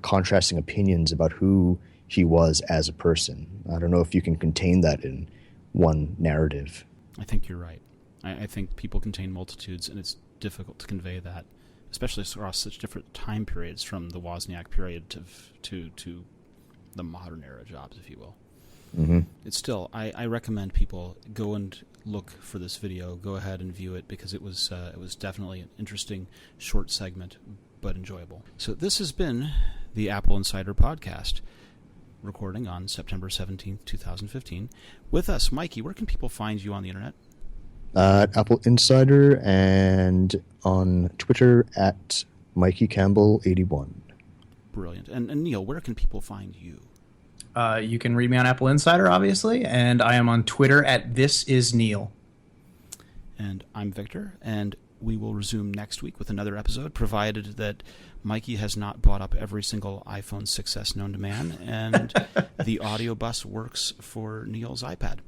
contrasting opinions about who he was as a person. I don't know if you can contain that in one narrative. I think you're right. I think people contain multitudes, and it's difficult to convey that, especially across such different time periods, from the Wozniak period to the modern era Jobs, if you will. Mm-hmm. It's still, I recommend people go and look for this video. Go ahead and view it, because it was definitely an interesting short segment, but enjoyable. So this has been the Apple Insider Podcast, recording on September 17th, 2015. With us, Mikey, where can people find you on the internet? Apple Insider, and on Twitter at Mikey Campbell 81. Brilliant. And Neil, where can people find you? You can read me on Apple Insider, obviously, and I am on Twitter at ThisIsNeil. And I'm Victor, and we will resume next week with another episode, provided that Mikey has not bought up every single iPhone 6S known to man, and the audio bus works for Neil's iPad.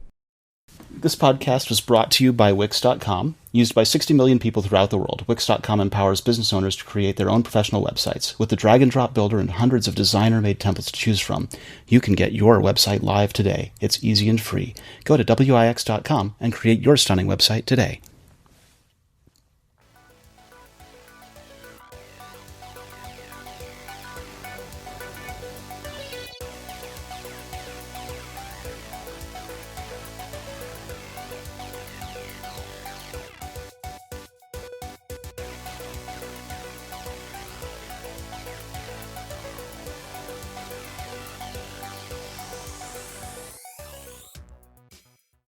This podcast was brought to you by Wix.com. Used by 60 million people throughout the world, Wix.com empowers business owners to create their own professional websites. With the drag-and-drop builder and hundreds of designer-made templates to choose from, you can get your website live today. It's easy and free. Go to Wix.com and create your stunning website today.